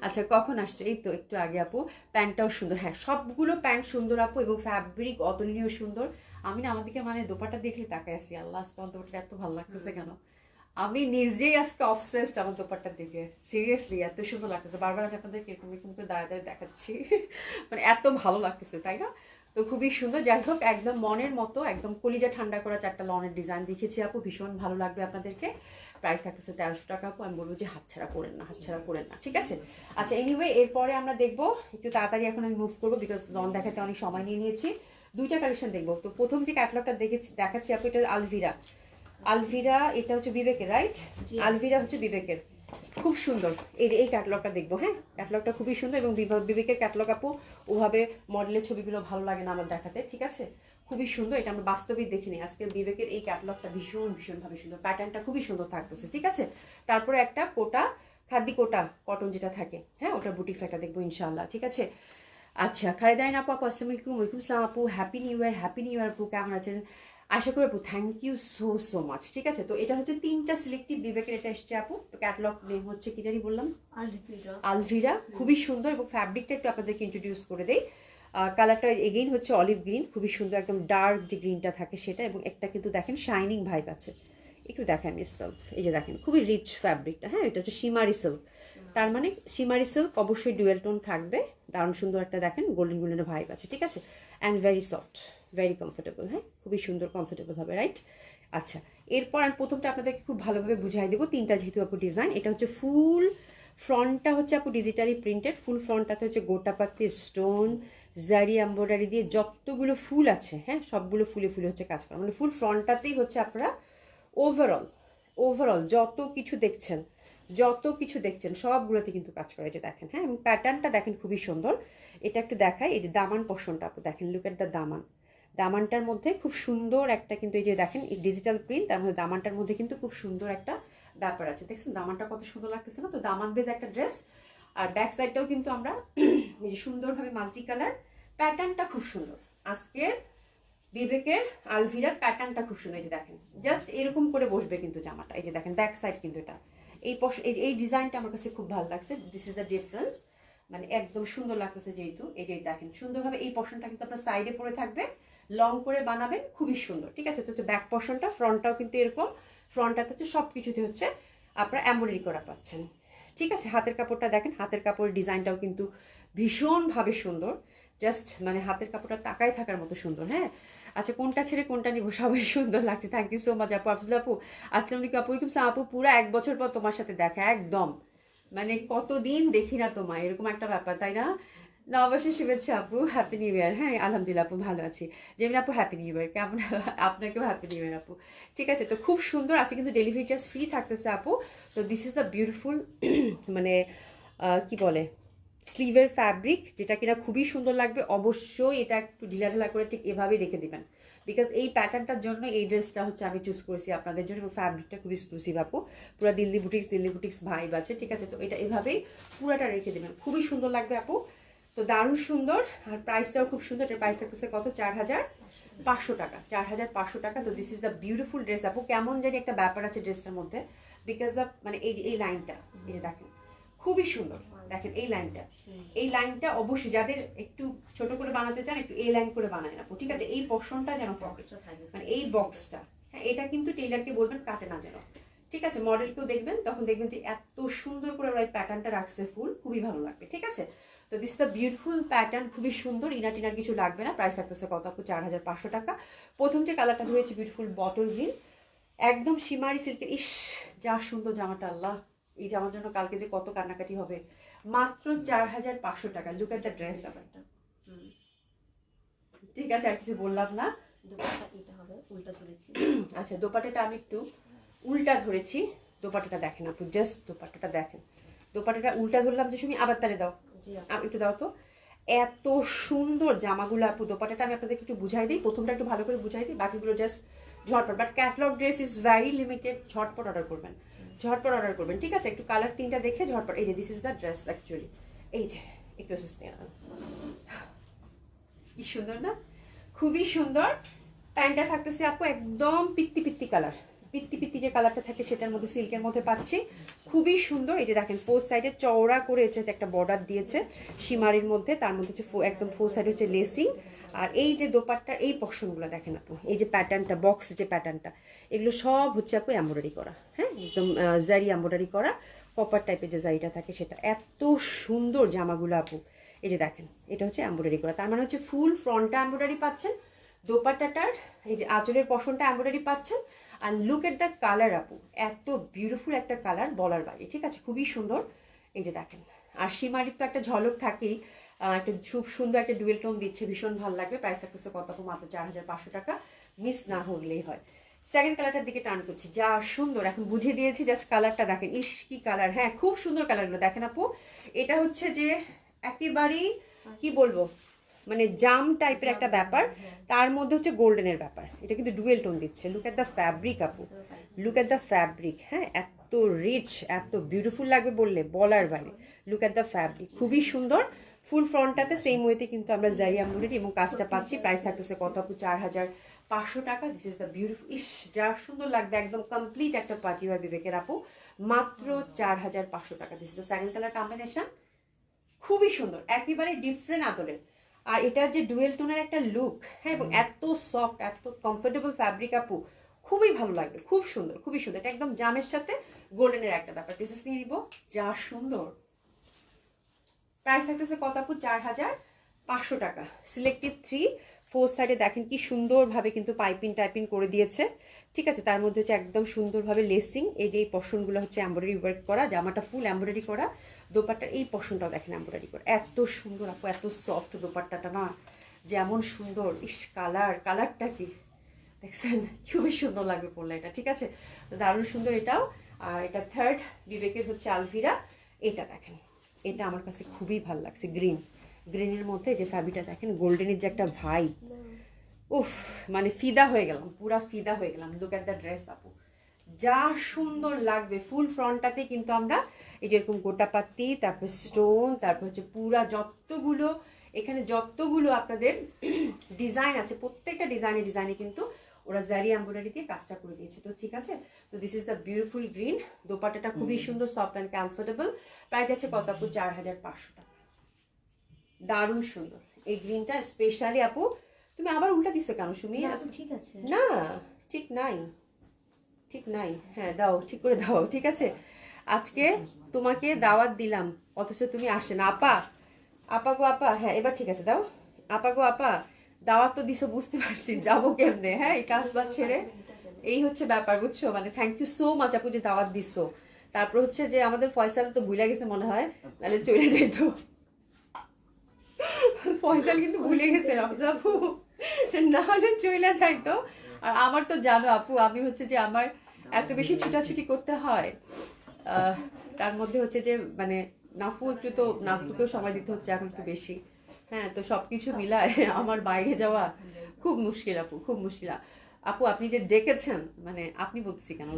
আচ্ছা কখন আসছে? এই তো একটু আগে আপু। প্যান্টটাও সুন্দর, হ্যাঁ সবগুলো প্যান্ট সুন্দর আপু, এবং ফ্যাব্রিক অতুলনীয় সুন্দর। আমি না আমাদেরকে মানে দোপাটা দেখলে তাকাই আসি, আল্লাহ আজকে আমার দোপাটা এত ভালো লাগতেছে কেন, আমি নিজেই আজকে অবসেসড আমার দোপাট্টা দেখে, সিরিয়াসলি এত সুন্দর লাগতেছে। বারবার আমি আপনাদেরকে এরকম এরকম করে দাঁড়িয়ে দাঁড়িয়ে দেখাচ্ছি মানে এত ভালো লাগতেছে, তাই না? তো খুবই সুন্দর। যাই হোক একদম মনের মতো একদম কলিজা ঠান্ডা করা 4টা লনের ডিজাইন দেখেছি আপু, ভীষণ ভালো লাগবে আপনাদেরকে। প্রাইস থাকতেছে 1300 টাকা আপু। আমি বলবো যে হাতছাড়া করেন না, হাতছাড়া করেন না, ঠিক আছে? আচ্ছা এনিওয়ে এরপরে আমরা দেখবো একটু তাড়াতাড়ি, এখন আমি মুভ করবো বিকজ লন দেখাতে অনেক সময় নিয়ে নিয়েছি। 2টা কালেকশন দেখবো। তো প্রথম যে ক্যাটালগটা দেখাচ্ছি আপু, এটা আলভিরা। আলভিরা এটা হচ্ছে বিবেকের, রাইট? আলভিরা হচ্ছে বিবেকের, খুব সুন্দর। এই ক্যাটালগটা দেখবো, হ্যাঁ ক্যাটালগটা খুবই সুন্দর, এবং বিবেকের ক্যাটালগ আপু ওভাবে মডেলের ছবিগুলো ভালো লাগে না আমার দেখাতে, ঠিক আছে? খুবই সুন্দর, এটা আমরা বাস্তবেই দেখিনি। আজকে বিবেকের এই ক্যাটালগটা ভীষণ ভীষণভাবে সুন্দর, প্যাটার্নটা খুবই সুন্দর থাকতেছে, ঠিক আছে? তারপরে একটা কোটা, খাদি কোটা কটন যেটা থাকে, হ্যাঁ ওটা বুটিক্স একটা দেখবো ইনশাল্লাহ, ঠিক আছে? আচ্ছা খালিদাইন আপু, আসসালামু আলাইকুম। ওয়ালাইকুম আসসালাম আপু, happy new year, happy new year আপু, কেমন আছেন? আশা করি আপু, thank you so so much, ঠিক আছে? তো এটা হচ্ছে 3টা সিলেক্টিভ বিবেকের এটা এসছে আপু, ক্যাটালগ নেম হচ্ছে কি জানি বললাম, আলভিরা, খুবই সুন্দর। এবং ফ্যাব্রিকটা একটু আপনাদেরকে ইন্ট্রোডিউস করে দেই। কালারটা এগেইন হচ্ছে অলিভ গ্রিন, খুবই সুন্দর, একদম ডার্ক যে গ্রিনটা থাকে সেটা, এবং একটা কিন্তু দেখেন শাইনিং ভাইব আছে, একটু দেখেন সেলফ, এই যে দেখেন খুবই রিচ ফ্যাব্রিকটা, হ্যাঁ এটা হচ্ছে শিমারি সিল্ক, তার মানে শিমারি সিল্ক অবশ্যই ডুয়েল টোন থাকবে, দারুণ সুন্দর একটা দেখেন গোল্ডেন গোল্ডেন ভাইব আছে, ঠিক আছে? And very soft, very comfortable, হ্যাঁ খুবই সুন্দর কমফোর্টেবল হবে, রাইট? আচ্ছা এরপর আমি প্রথমটা আপনাদেরকে খুব ভালোভাবে বুঝাই দেবো। 3টা যেহেতু আপু ডিজাইন, এটা হচ্ছে ফুল ফ্রন্টটা হচ্ছে আপু ডিজিটালি প্রিন্টেড, ফুল ফ্রন্টটাতে হচ্ছে গোটাপাতি স্টোন জারি এমব্রয়ডারি দিয়ে যতগুলো ফুল আছে, হ্যাঁ সবগুলো ফুলে ফুলে হচ্ছে কাজ করা, মানে ফুল ফ্রন্টটাতেই হচ্ছে আপনারা ওভারঅল যত কিছু দেখছেন, সবগুলোতে কিন্তু কাজ করা, যে দেখেন, হ্যাঁ এবং প্যাটার্নটা দেখেন খুবই সুন্দর। এটা একটু দেখাই, এই যে দামান পোর্শনটা আপু দেখেন, লুক এট দ্য দামানটার মধ্যে খুব সুন্দর একটা কিন্তু এই যে দেখেন ডিজিটাল প্রিন্ট, তার মধ্যে দামানটার মধ্যে কিন্তু খুব সুন্দর একটা ব্যাপার আছে, দেখছেন দামানটা কত সুন্দর লাগতেছে না? তো দামান বেজ একটা ড্রেস, আর ব্যাক সাইডটাও কিন্তু আমরা এই যে সুন্দরভাবে মাল্টি কালার, প্যাটার্নটা খুব সুন্দর। আজকের বিবেকের আলভিরার প্যাটার্নটা খুব সুন্দর, এই যে দেখেন জাস্ট এরকম করে বসবে কিন্তু জামাটা, এই যে দেখেন ব্যাক সাইড কিন্তু এটা, এই ডিজাইনটা আমার কাছে খুব ভালো লাগছে, দিস ইজ দ্য ডিফারেন্স, মানে একদম সুন্দর লাগতেছে। যেহেতু এই যে দেখেন সুন্দরভাবে এই পোর্শনটা কিন্তু আপনার সাইডে পড়ে থাকবে, লং করে বানাবেন, খুবই সুন্দর, ঠিক আছে? তো হচ্ছে ব্যাক পোর্শনটা, ফ্রন্টটাও কিন্তু এরকম, ফ্রন্টটাতে হচ্ছে সব কিছুতে হচ্ছে আপনারা এমব্রয়ডারি করা পাচ্ছেন, ঠিক আছে? হাতের কাপড়টা দেখেন, হাতের কাপড়ের ডিজাইনটাও কিন্তু ভীষণভাবে সুন্দর, জাস্ট মানে হাতের কাপড়টা তাকায় থাকার মতো সুন্দর, হ্যাঁ। আচ্ছা কোনটা ছেড়ে কোনটা নিব, সবাই সুন্দর লাগছে, থ্যাংক ইউ সো মাচ আপু। আফজল আপু আসসালামু আলাইকুম আপু, আপু পুরো 1 বছর পর তোমার সাথে দেখা, একদম মানে কতদিন দেখি না তোমায়, এরকম একটা ব্যাপার, তাই না? না অবশ্যই শুভেচ্ছা আপু, হ্যাপি নিউ ইয়ার। হ্যাঁ আলহামদুলিল্লাহ আপু ভালো আছি। যেমন আপু হ্যাপি নিউ ইয়ার, কেমন? আপনাকেও হ্যাপি নিউ ইয়ার আপু, ঠিক আছে? তো খুব সুন্দর আছে, কিন্তু ডেলিভারি চার্জ ফ্রি থাকতেছে আপু। তো দিস ইজ দ্য বিউটিফুল মানে কি বলে স্লিভের ফ্যাব্রিক, যেটা কিনা খুবই সুন্দর লাগবে। অবশ্যই এটা একটু ঢিলা ঢিলা করে ঠিক এভাবেই রেখে দিবেন, বিকজ এই প্যাটার্নটার জন্য এই ড্রেসটা হচ্ছে আমি চুজ করেছি আপনাদের জন্য, এবং ফ্যাব্রিকটা খুব এক্সক্লুসিভ আপু, পুরো দিল্লি বুটিক্স ভাইব আছে, ঠিক আছে? তো এটা এভাবেই পুরোটা রেখে দেবেন, খুবই সুন্দর লাগবে আপু। তো দারুণ সুন্দর, আর প্রাইসটাও খুব সুন্দর। এটার প্রাইস থাকতেছে কত? 500 টাকা, 4500 টাকা। তো this is the beautiful dress আপু। কেমন জানি একটা ব্যাপার আছে ড্রেসটার মধ্যে, বিকজ অফ মানে এই লাইনটা, এই যে দেখেন খুবই সুন্দর। দেখেন এই লাইনটা অবশ্যই যাদের একটু ছোট করে বানাতে চান একটু এই লাইন করে বানায় না, ঠিক আছে? এই পোর্শনটা যেন মানে এই বক্সটা, হ্যাঁ এটা কিন্তু টেইলারকে বলবেন কাটে না যেন, ঠিক আছে? মডেলকেও দেখবেন, তখন দেখবেন যে এত সুন্দর করে ওরা প্যাটার্নটা রাখছে ফুল, খুবই ভালো লাগবে, ঠিক আছে? তো দিস দ্য বিউটিফুল প্যাটার্ন, খুবই সুন্দর। ইনার টিনার কিছু লাগবে না। প্রাইস থাকতেছে কত আপু? 4500 টাকা। প্রথম যে কালারটা ধরেছি বিউটিফুল বটল গ্রিন, একদম শিমারি সিল্কের। ইস যা সুন্দর জামাটা, আল্লাহ এই জামার জন্য কালকে যে কত কান্নাকাটি হবে। মাত্র 4500 টাকা। লুক এট দ্য ড্রেস ব্যাপারটা, ঠিক আছে? আর কিছু বললাম না। এটা হবে উল্টা ধরেছি। আচ্ছা দোপাট্টাটা আমি একটু উল্টা ধরেছি। দোপাট্টাটা দেখেন আপু, জাস্ট দোপাট্টাটা দেখেন। দোপাট্টাটা উল্টা ধরলাম যে তুমি আবার তালে দাও, একটু দাও তো। এত সুন্দর জামাগুলো আপু। দোপাট্টাটা আমি আপনাদেরকে একটু বুঝাই দিই, প্রথমটা একটু ভালো করে বুঝাই দিই, বাকিগুলো জাস্ট ঝটপট। But catalogue dress is very limited, ঝটপট অর্ডার করবেন, ঝটপট অর্ডার করবেন, ঠিক আছে? একটু কালার তিনটা দেখে ঝটপট। এই যে this is the dress actually, এই যে একটু কি সুন্দর না, খুবই সুন্দর। প্যান্টটা থাকতেছে আপু একদম পিত্তি পিত্তি কালার, পিত্তি পিত্তি যে কালারটা থাকে সেটার মধ্যে সিল্কের মধ্যে পাচ্ছি, খুবই সুন্দর। এই যে দেখেন ফোর সাইডে চওড়া করে একটা বর্ডার দিয়েছে সীমারির মধ্যে, তার মধ্যে হচ্ছে একদম ফোর সাইডে হচ্ছে লেসিং। আর এই যে দোপাট্টার এই পশনগুলো দেখেন আপু, এই যে প্যাটার্নটা, বক্স যে প্যাটার্নটা, এগুলো সব হচ্ছে আপু এমব্রয়ডারি করা, হ্যাঁ একদম জারি এমব্রয়ডারি করা, কপার টাইপের যে জারিটা থাকে সেটা। এত সুন্দর জামাগুলো আপু। এই যে দেখেন এটা হচ্ছে এমব্রয়ডারি করা, তার মানে হচ্ছে ফুল ফ্রন্টটা এমব্রয়ডারি পাচ্ছেন, দোপাট্টাটার এই যে আঁচলের পশনটা এমব্রয়ডারি পাচ্ছেন। আর লুক এট দ্য কালার আপু, এত বিউটিফুল একটা কালার বলার বাইরে, ঠিক আছে? খুবই সুন্দর। এই যে দেখেন, আর সীমারির তো একটা ঝলক থাকেই, একটা খুব সুন্দর একটা ডুয়েল টোন দিচ্ছে, ভীষণ ভালো লাগবে। প্রাইস থাকতেছে কত আপু? মাত্র 4500 টাকা। মিস না হলেই হয়। সেকেন্ড কালারটার দিকে টার্ন করছি, যা সুন্দর। এখন বুঝিয়ে দিয়েছি, জাস্ট কালারটা দেখেন, ইস কি কালার। হ্যাঁ খুব সুন্দর কালারগুলো দেখেন আপু। এটা হচ্ছে যে একেবারেই কি বলবো, মানে জাম টাইপের একটা ব্যাপার, তার মধ্যে হচ্ছে গোল্ডেনের ব্যাপার। এটা কিন্তু ডুয়েল টোন দিচ্ছে। লুক এট দ্য ফ্যাব্রিক আপু, লুক এট দ্য ফ্যাব্রিক। হ্যাঁ এত রিচ, এত বিউটিফুল লাগবে বললে বলার বাইরে। লুক এট দ্য ফ্যাব্রিক, খুবই সুন্দর। ফুল ফ্রন্টটাতে সেম ওয়েতে কিন্তু আমরা জারি এমব্রয়ডারি এবং কাজটা পাচ্ছি। প্রাইস থাকতেছে কত আপু? 4500 টাকা। দিস ইজ দ্য বিউটিফুল, ইস যা সুন্দর লাগবে, একদম কমপ্লিট একটা পার্টি ওয়্যার বিবেকের আপু। মাত্র 4500 টাকা। This is the second colour combination, খুবই সুন্দর, একেবারে ডিফারেন্ট আদলের। আর এটার যে ডুয়েল টোনের একটা লুক, হ্যাঁ এবং এত সফট, এত কমফোর্টেবল ফ্যাব্রিক আপু, খুবই ভালো লাগবে, খুব সুন্দর, খুবই সুন্দর। এটা একদম জামের সাথে গোল্ডেনের একটা ব্যাপার। পিসেস নিয়ে নিব, যা সুন্দর। প্রাইস থাকতেছে কত আপু? 4500 টাকা। সিলেক্টিভ 3/4 সাইডে দেখেন কি সুন্দরভাবে কিন্তু পাইপিং টাইপিং করে দিয়েছে, ঠিক আছে? তার মধ্যে হচ্ছে একদম সুন্দরভাবে লেসিং, এই যে এই পশনগুলো হচ্ছে এমব্রয়ডারি ওয়ার্ক করা, জামাটা ফুল এমব্রয়ডারি করা, দোপাট্টার এই পশনটাও দেখেন এমব্রয়ডারি করা। এত সুন্দর আপু, এত সফট দোপাট্টাটা না, যেমন সুন্দর। ইস কালারটা কি দেখছেন, খুবই সুন্দর লাগবে পড়লে এটা, ঠিক আছে? তো দারুণ সুন্দর এটাও। আর এটা থার্ড বিবেকের হচ্ছে আলভিরা। এটা দেখেন, এটা আমার কাছে খুবই ভালো লাগছে। গ্রিনের মধ্যে যে ফ্যাব্রিকটা দেখেন, গোল্ডেনের যে একটা ভাইব, উফ মানে ফিদা হয়ে গেলাম, পুরা ফিদা হয়ে গেলাম। লুক এট দ্য ড্রেস আপু, যা সুন্দর লাগবে। ফুল ফ্রন্টটাতে কিন্তু আমরা এই যেরকম গোটাপাতি, তারপর স্টোন, তারপর হচ্ছে পুরা যতগুলো এখানে যতগুলো আপনাদের ডিজাইন আছে, প্রত্যেকটা ডিজাইনে কিন্তু ওরা জারি এমব্রয়ডারি দিয়ে কাজটা করে দিয়েছে। তো ঠিক আছে, তো this is the beautiful green. দোপাট্টাটা খুবই সুন্দর, সফট অ্যান্ড কমফোর্টেবল। প্রাইস আছে কত আপু? 4500 টাকা। দারুণ সুন্দর এই গ্রিনটা স্পেশালি আপু। তুমি আবার উল্টা দিছো কেন সুমি? ঠিক আছে না, ঠিক নাই, ঠিক নাই। হ্যাঁ দাও, ঠিক করে দাও, ঠিক আছে? আজকে তোমাকে দাওয়াত দিলাম অথচ তুমি আসে না। আপা গো আপা, হ্যাঁ এবার ঠিক আছে, দাও। আপা গো আপা, দাওয়াত তো দিছো বুঝতে পারছি, যাবো কেমনে? হ্যাঁ এই কাজ বাজ ছেড়ে, এই হচ্ছে ব্যাপার, বুঝছো? মানে থ্যাংক ইউ সো মাচ আপু যে দাওয়াত দিছো। তারপর হচ্ছে যে আমাদের ফয়সাল তো ভুলে গেছে মনে হয়, তাহলে চলে যাইতো। ফয়সাল কিন্তু ভুলে গেছে রাফজা আপু, না হলে চলে যাইতো। আর আমার তো জানো আপু, আমি হচ্ছে যে আমার এত বেশি ছুটাছুটি করতে হয়, তার মধ্যে হচ্ছে যে মানে নাফুকেও সময় দিতে হচ্ছে এখন একটু বেশি। হ্যাঁ তো সবকিছু মিলায় আমার বাইরে যাওয়া খুব মুশকিল আপু, খুব মুশকিল। আপু আপনি যে ডেকেছেন, মানে আপনি বলতেছি কেন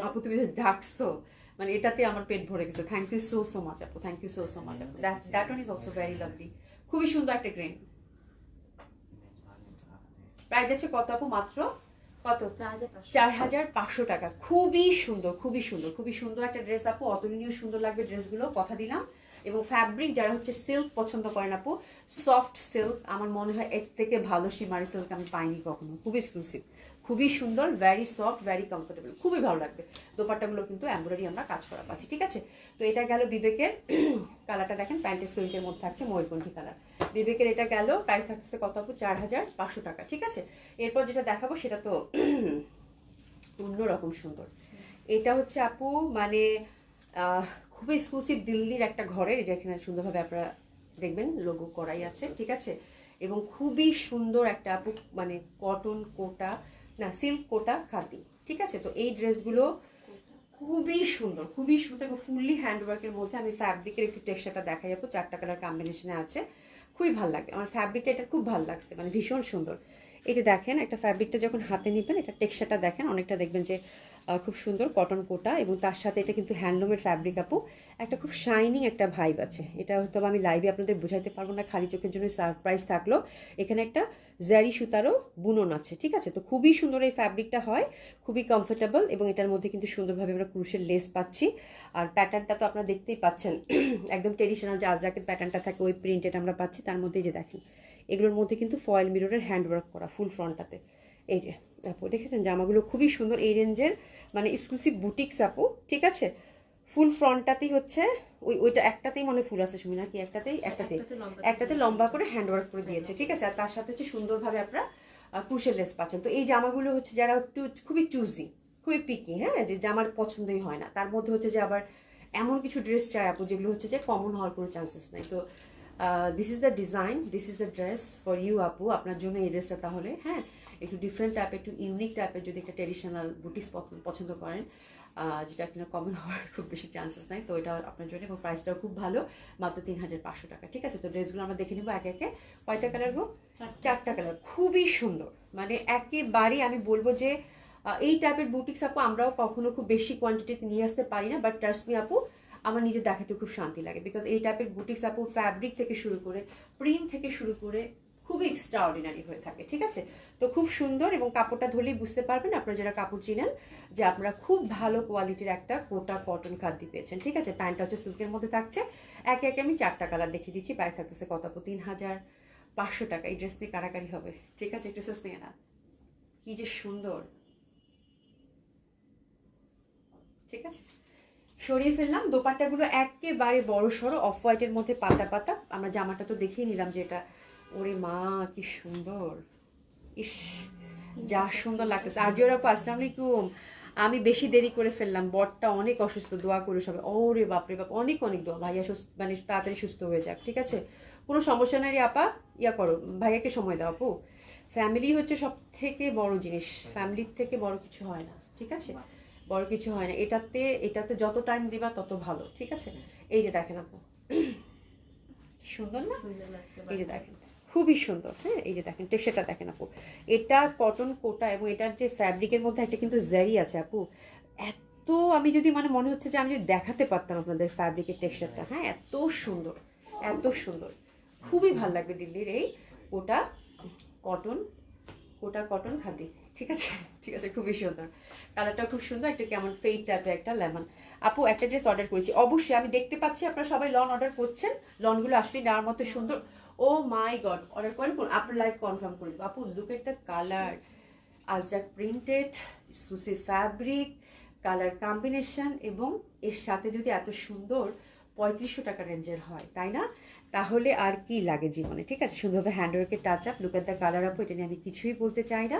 আপু, তুমি যে ডাকছো, মানে এটাতে আমার পেট ভরে গেছে। থ্যাংক ইউ সো মাচ আপু, থ্যাংক ইউ সো মাচ আপু। That one is also very lovely, খুবই সুন্দর একটা গ্রিন। প্রাইস আছে কত আপু? মাত্র কত? 4500। 4500 টাকা। খুবই সুন্দর, খুবই সুন্দর, খুবই সুন্দর একটা ড্রেস আপু। অতুলনীয় সুন্দর লাগবে ড্রেসগুলো, কথা দিলাম। এবং ফ্যাব্রিক যারা হচ্ছে সিল্ক পছন্দ করেন আপু, সফট সিল্ক, আমার মনে হয় এর থেকে ভালো শিমারি সিল্ক আমি পাইনি কখনো। খুবই এক্সক্লুসিভ, খুবই সুন্দর, ভ্যারি সফট, ভ্যারি কমফোর্টেবল, খুবই ভালো লাগবে। দোপাট্টাগুলো কিন্তু এমব্রয়ডারি আমরা কাজ করা পাচ্ছি, ঠিক আছে। তো এটা গেল বিবেকের। কালারটা দেখেন, প্যান্টের সিল্কের মধ্যে থাকছে ময়ূরকণ্ঠী কালার। বিবেকের এটা গেল, প্রাইস থাকতেছে কত আপু? 4500 টাকা, ঠিক আছে। এরপর যেটা দেখাবো সেটা তো অন্যরকম সুন্দর। এটা হচ্ছে আপু মানে খুবই এক্সক্লুসিভ দিল্লির একটা ঘরের, যেখানে সুন্দরভাবে আপনারা দেখবেন লোগো করাই আছে, ঠিক আছে। এবং খুবই সুন্দর একটা আপু মানে কটন কোটা, না সিল্ক কোটা খাদি, ঠিক আছে। তো এই ড্রেসগুলো খুবই সুন্দর, খুবই সুন্দর এবং ফুললি হ্যান্ডওয়ার্কের মধ্যে। আমি ফ্যাব্রিকের একটু টেক্সচারটা দেখাই আপু, 4টা কালার কম্বিনেশনে আছে, খুবই ভালো লাগে আমার ফ্যাব্রিকটা। এটা খুব ভালো লাগছে, মানে ভীষণ সুন্দর। এই যে দেখেন, একটা ফ্যাব্রিকটা যখন হাতে নিবেন, এটা টেক্সচারটা দেখেন, অনেকটা দেখবেন যে খুব সুন্দর কটন কোটা, এবং তার সাথে এটা কিন্তু হ্যান্ডলুমের ফ্যাব্রিক আপু। একটা খুব শাইনিং একটা ভাইব আছে। এটা হয়তো আমি লাইভে আপনাদের বোঝাইতে পারবো না, খালি চোখের জন্য সারপ্রাইজ থাকলো। এখানে একটা জারি সুতারও বুনন আছে, ঠিক আছে। তো খুবই সুন্দর এই ফ্যাব্রিকটা হয়, খুবই কমফোর্টেবল, এবং এটার মধ্যে কিন্তু সুন্দরভাবে আমরা ক্রুশের লেস পাচ্ছি। আর প্যাটার্নটা তো আপনারা দেখতেই পাচ্ছেন, একদম ট্রেডিশনাল যে আজরাকের প্যাটার্নটা থাকে ওই প্রিন্টেড আমরা পাচ্ছি। তার মধ্যে যে দেখেন, এগুলোর মধ্যে কিন্তু ফয়েল মিররের হ্যান্ডওয়ার্ক করা ফুল ফ্রন্টটাতে। এই যে আপু দেখেছেন, জামাগুলো খুবই সুন্দর, এই রেঞ্জের মানে এক্সক্লুসিভ বুটিক্স আপু, ঠিক আছে। ফুল ফ্রন্টটাতেই হচ্ছে ওইটা একটাতেই মনে ফুল আছে সুমি, নাকি একটাতে লম্বা করে হ্যান্ডওয়ার্ক করে দিয়েছে, ঠিক আছে। আর তার সাথে হচ্ছে সুন্দরভাবে আপনারা ক্রুশের লেস পাচ্ছেন। তো এই জামাগুলো হচ্ছে যারা একটু খুবই চুজি, খুবই পিকি, হ্যাঁ, যে জামার পছন্দই হয় না, তার মধ্যে হচ্ছে যে আবার এমন কিছু ড্রেস চাই আপু যেগুলো হচ্ছে যে কমন হওয়ার কোনো চান্সেস নাই। তো this is the design, this is the dress for you আপু, আপনার জন্য এই ড্রেসটা তাহলে, হ্যাঁ, একটু ডিফারেন্ট টাইপের, একটু ইউনিক টাইপের, যদি একটা ট্রেডিশনাল বুটিক্স পছন্দ করেন, যেটা আপনার কমন হওয়ার খুব বেশি চান্সেস নাই, তো এটা আপনার জন্য। এবং প্রাইসটাও খুব ভালো, মাত্র 3500 টাকা, ঠিক আছে। তো ড্রেসগুলো আমরা দেখে নিবো একে একে। কয়টা কালার গো? 4টা কালার, খুবই সুন্দর, মানে একেবারেই আমি বলবো যে এই টাইপের বুটিক্স আপু আমরাও কখনো খুব বেশি কোয়ান্টিটিতে নিয়ে আসতে পারি না, বাট ট্রাস্ট মি আপু, আমার নিজে দেখাতে খুব শান্তি লাগে। বিকজ এই টাইপের বুটিক্স আপু ফ্যাব্রিক থেকে শুরু করে, প্রিন্ট থেকে শুরু করে খুবই এক্সট্রা অর্ডিনারি হয়ে থাকে, ঠিক আছে। তো খুব সুন্দর, এবং কাপড়টা ধরলেই বুঝতে পারবেন আপনারা যারা কাপড় চিনেন যে আপনারা খুব ভালো কোয়ালিটির একটা কোটা কটন খাদ্য পেয়েছেন, ঠিক আছে। প্যান্টটা হচ্ছে সিল্কের মধ্যে থাকছে। একে একে আমি 4টা কালার দেখিয়ে দিচ্ছি। প্রাইস থাকতেছে কত আপু? 3500 টাকা। এই ড্রেস নিয়ে কারাকারি হবে, ঠিক আছে। একটু ড্রেস নিয়ে না, কি যে সুন্দর, ঠিক আছে। সরিয়ে ফেললাম। দোপাট্টাগুলো একেবারে বড় সড়ো অফ হোয়াইটের মধ্যে পাতা পাতা। আমরা জামাটা তো দেখিয়ে নিলাম যে এটা, ওরে মা কি সুন্দর, ইস যা সুন্দর লাগতেছে। আর জোর আপু আসসালামু আলাইকুম। আমি বেশি দেরি করে ফেললাম, বরটা অনেক অসুস্থ, দোয়া করে সবাই। ওরে বাপরে বাপ, অনেক অনেক দোয়া, ভাইয়া মানে তাড়াতাড়ি সুস্থ হয়ে যাক, ঠিক আছে। কোনো সমস্যা নাই রে আপা, ইয়া করো, ভাইয়াকে সময় দাও আপু। ফ্যামিলি হচ্ছে সব থেকে বড় জিনিস, ফ্যামিলির থেকে বড় কিছু হয় না, ঠিক আছে, বড় কিছু হয় না। এটাতে যত টাইম দিবা তত ভালো, ঠিক আছে। এই যে দেখেন আপু, সুন্দর না? এই যে দেখেন, খুবই সুন্দর, হ্যাঁ। এই যে দেখেন টেক্সচারটা দেখেন আপু, এটা কটন কোটা, এবং এটার যে ফ্যাব্রিকের মধ্যে একটা কিন্তু জারি আছে আপু। এত আমি যদি মানে মনে হচ্ছে যে আমি যদি দেখাতে পারতাম আপনাদের ফ্যাব্রিকের টেক্সচারটা, হ্যাঁ, এত সুন্দর, এত সুন্দর, খুবই ভালো লাগবে দিল্লির এই কোটা কটন, কোটা কটন খাদি, ঠিক আছে, ঠিক আছে। খুবই সুন্দর, কালারটা খুব সুন্দর, একটা কেমন ফেড টাইপের একটা লেমন। আপু একটা ড্রেস অর্ডার করেছি, অবশ্যই আমি দেখতে পাচ্ছি আপনারা সবাই লন অর্ডার করছেন, লনগুলো আসলে নেওয়ার মতো সুন্দর। ও মাই গড, অর্ডার করেন, আপনার লাইভ কনফার্ম করে দেবো আপু। Look at the colour, Ajrak printed, exclusive fabric, colour combination, এবং এর সাথে যদি এত সুন্দর 3500 টাকা রেঞ্জের হয়, তাই না? তাহলে আর কি লাগে জীবনে, ঠিক আছে। সুন্দরভাবে হ্যান্ডওয়ার্কের touch up, look at the colour আপু, এটা নিয়ে আমি কিছুই বলতে চাই না।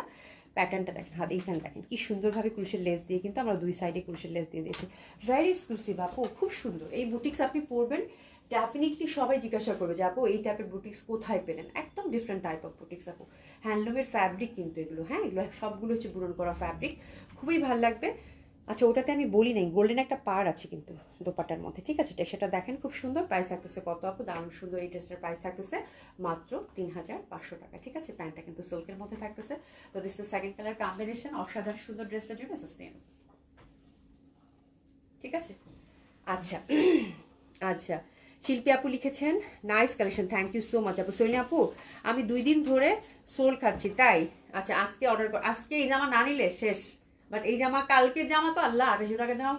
প্যাটার্নটা দেখেন, হাত এইখানে দেখেন কি সুন্দরভাবে ক্রুশের লেস দিয়ে কিন্তু আমরা দুই সাইডে ক্রুশের লেস দিয়ে দিয়েছি। ভেরি এক্সক্লুসিভ আপু, খুব সুন্দর। এই বুটিক্স আপনি পরবেন, ডেফিনেটলি সবাই জিজ্ঞাসা করবে যে আপু এই টাইপের বুটিক্স কোথায় পেলেন। একদম ডিফারেন্ট টাইপ অফ বুটিক্স আপু, হ্যান্ডলুমের ফ্যাব্রিক কিন্তু এগুলো, হ্যাঁ, এগুলো সবগুলো হচ্ছে বুনন করা ফ্যাব্রিক, খুবই ভালো লাগবে। আচ্ছা, ওটাতে আমি বলি নাই, গোল্ডেন একটা পার আছে কিন্তু দোপাটার মধ্যে, ঠিক আছে। সেটা দেখেন খুব সুন্দর। প্রাইস থাকতেছে কত আপু? দারুণ সুন্দর এই ড্রেসটার প্রাইস থাকতেছে মাত্র 3500 টাকা, ঠিক আছে। প্যান্টটা কিন্তু সিল্কের মধ্যে থাকতেছে। তো this is second colour combination, অসাধারণ সুন্দর ড্রেসটার জন্য সাস্টেন, ঠিক আছে। আচ্ছা আচ্ছা, শিল্পী আপু লিখেছেন nice collection, thank you so much আপু। সোনি আপু, আমি 2 দিন ধরে সোল খাচ্ছি, তাই আচ্ছা আজকে অর্ডার কর, আজকে এই জামা না নিলে শেষ। বাট এই জামা কালকে জামা তো আল্লাহ 2800 টাকা জামা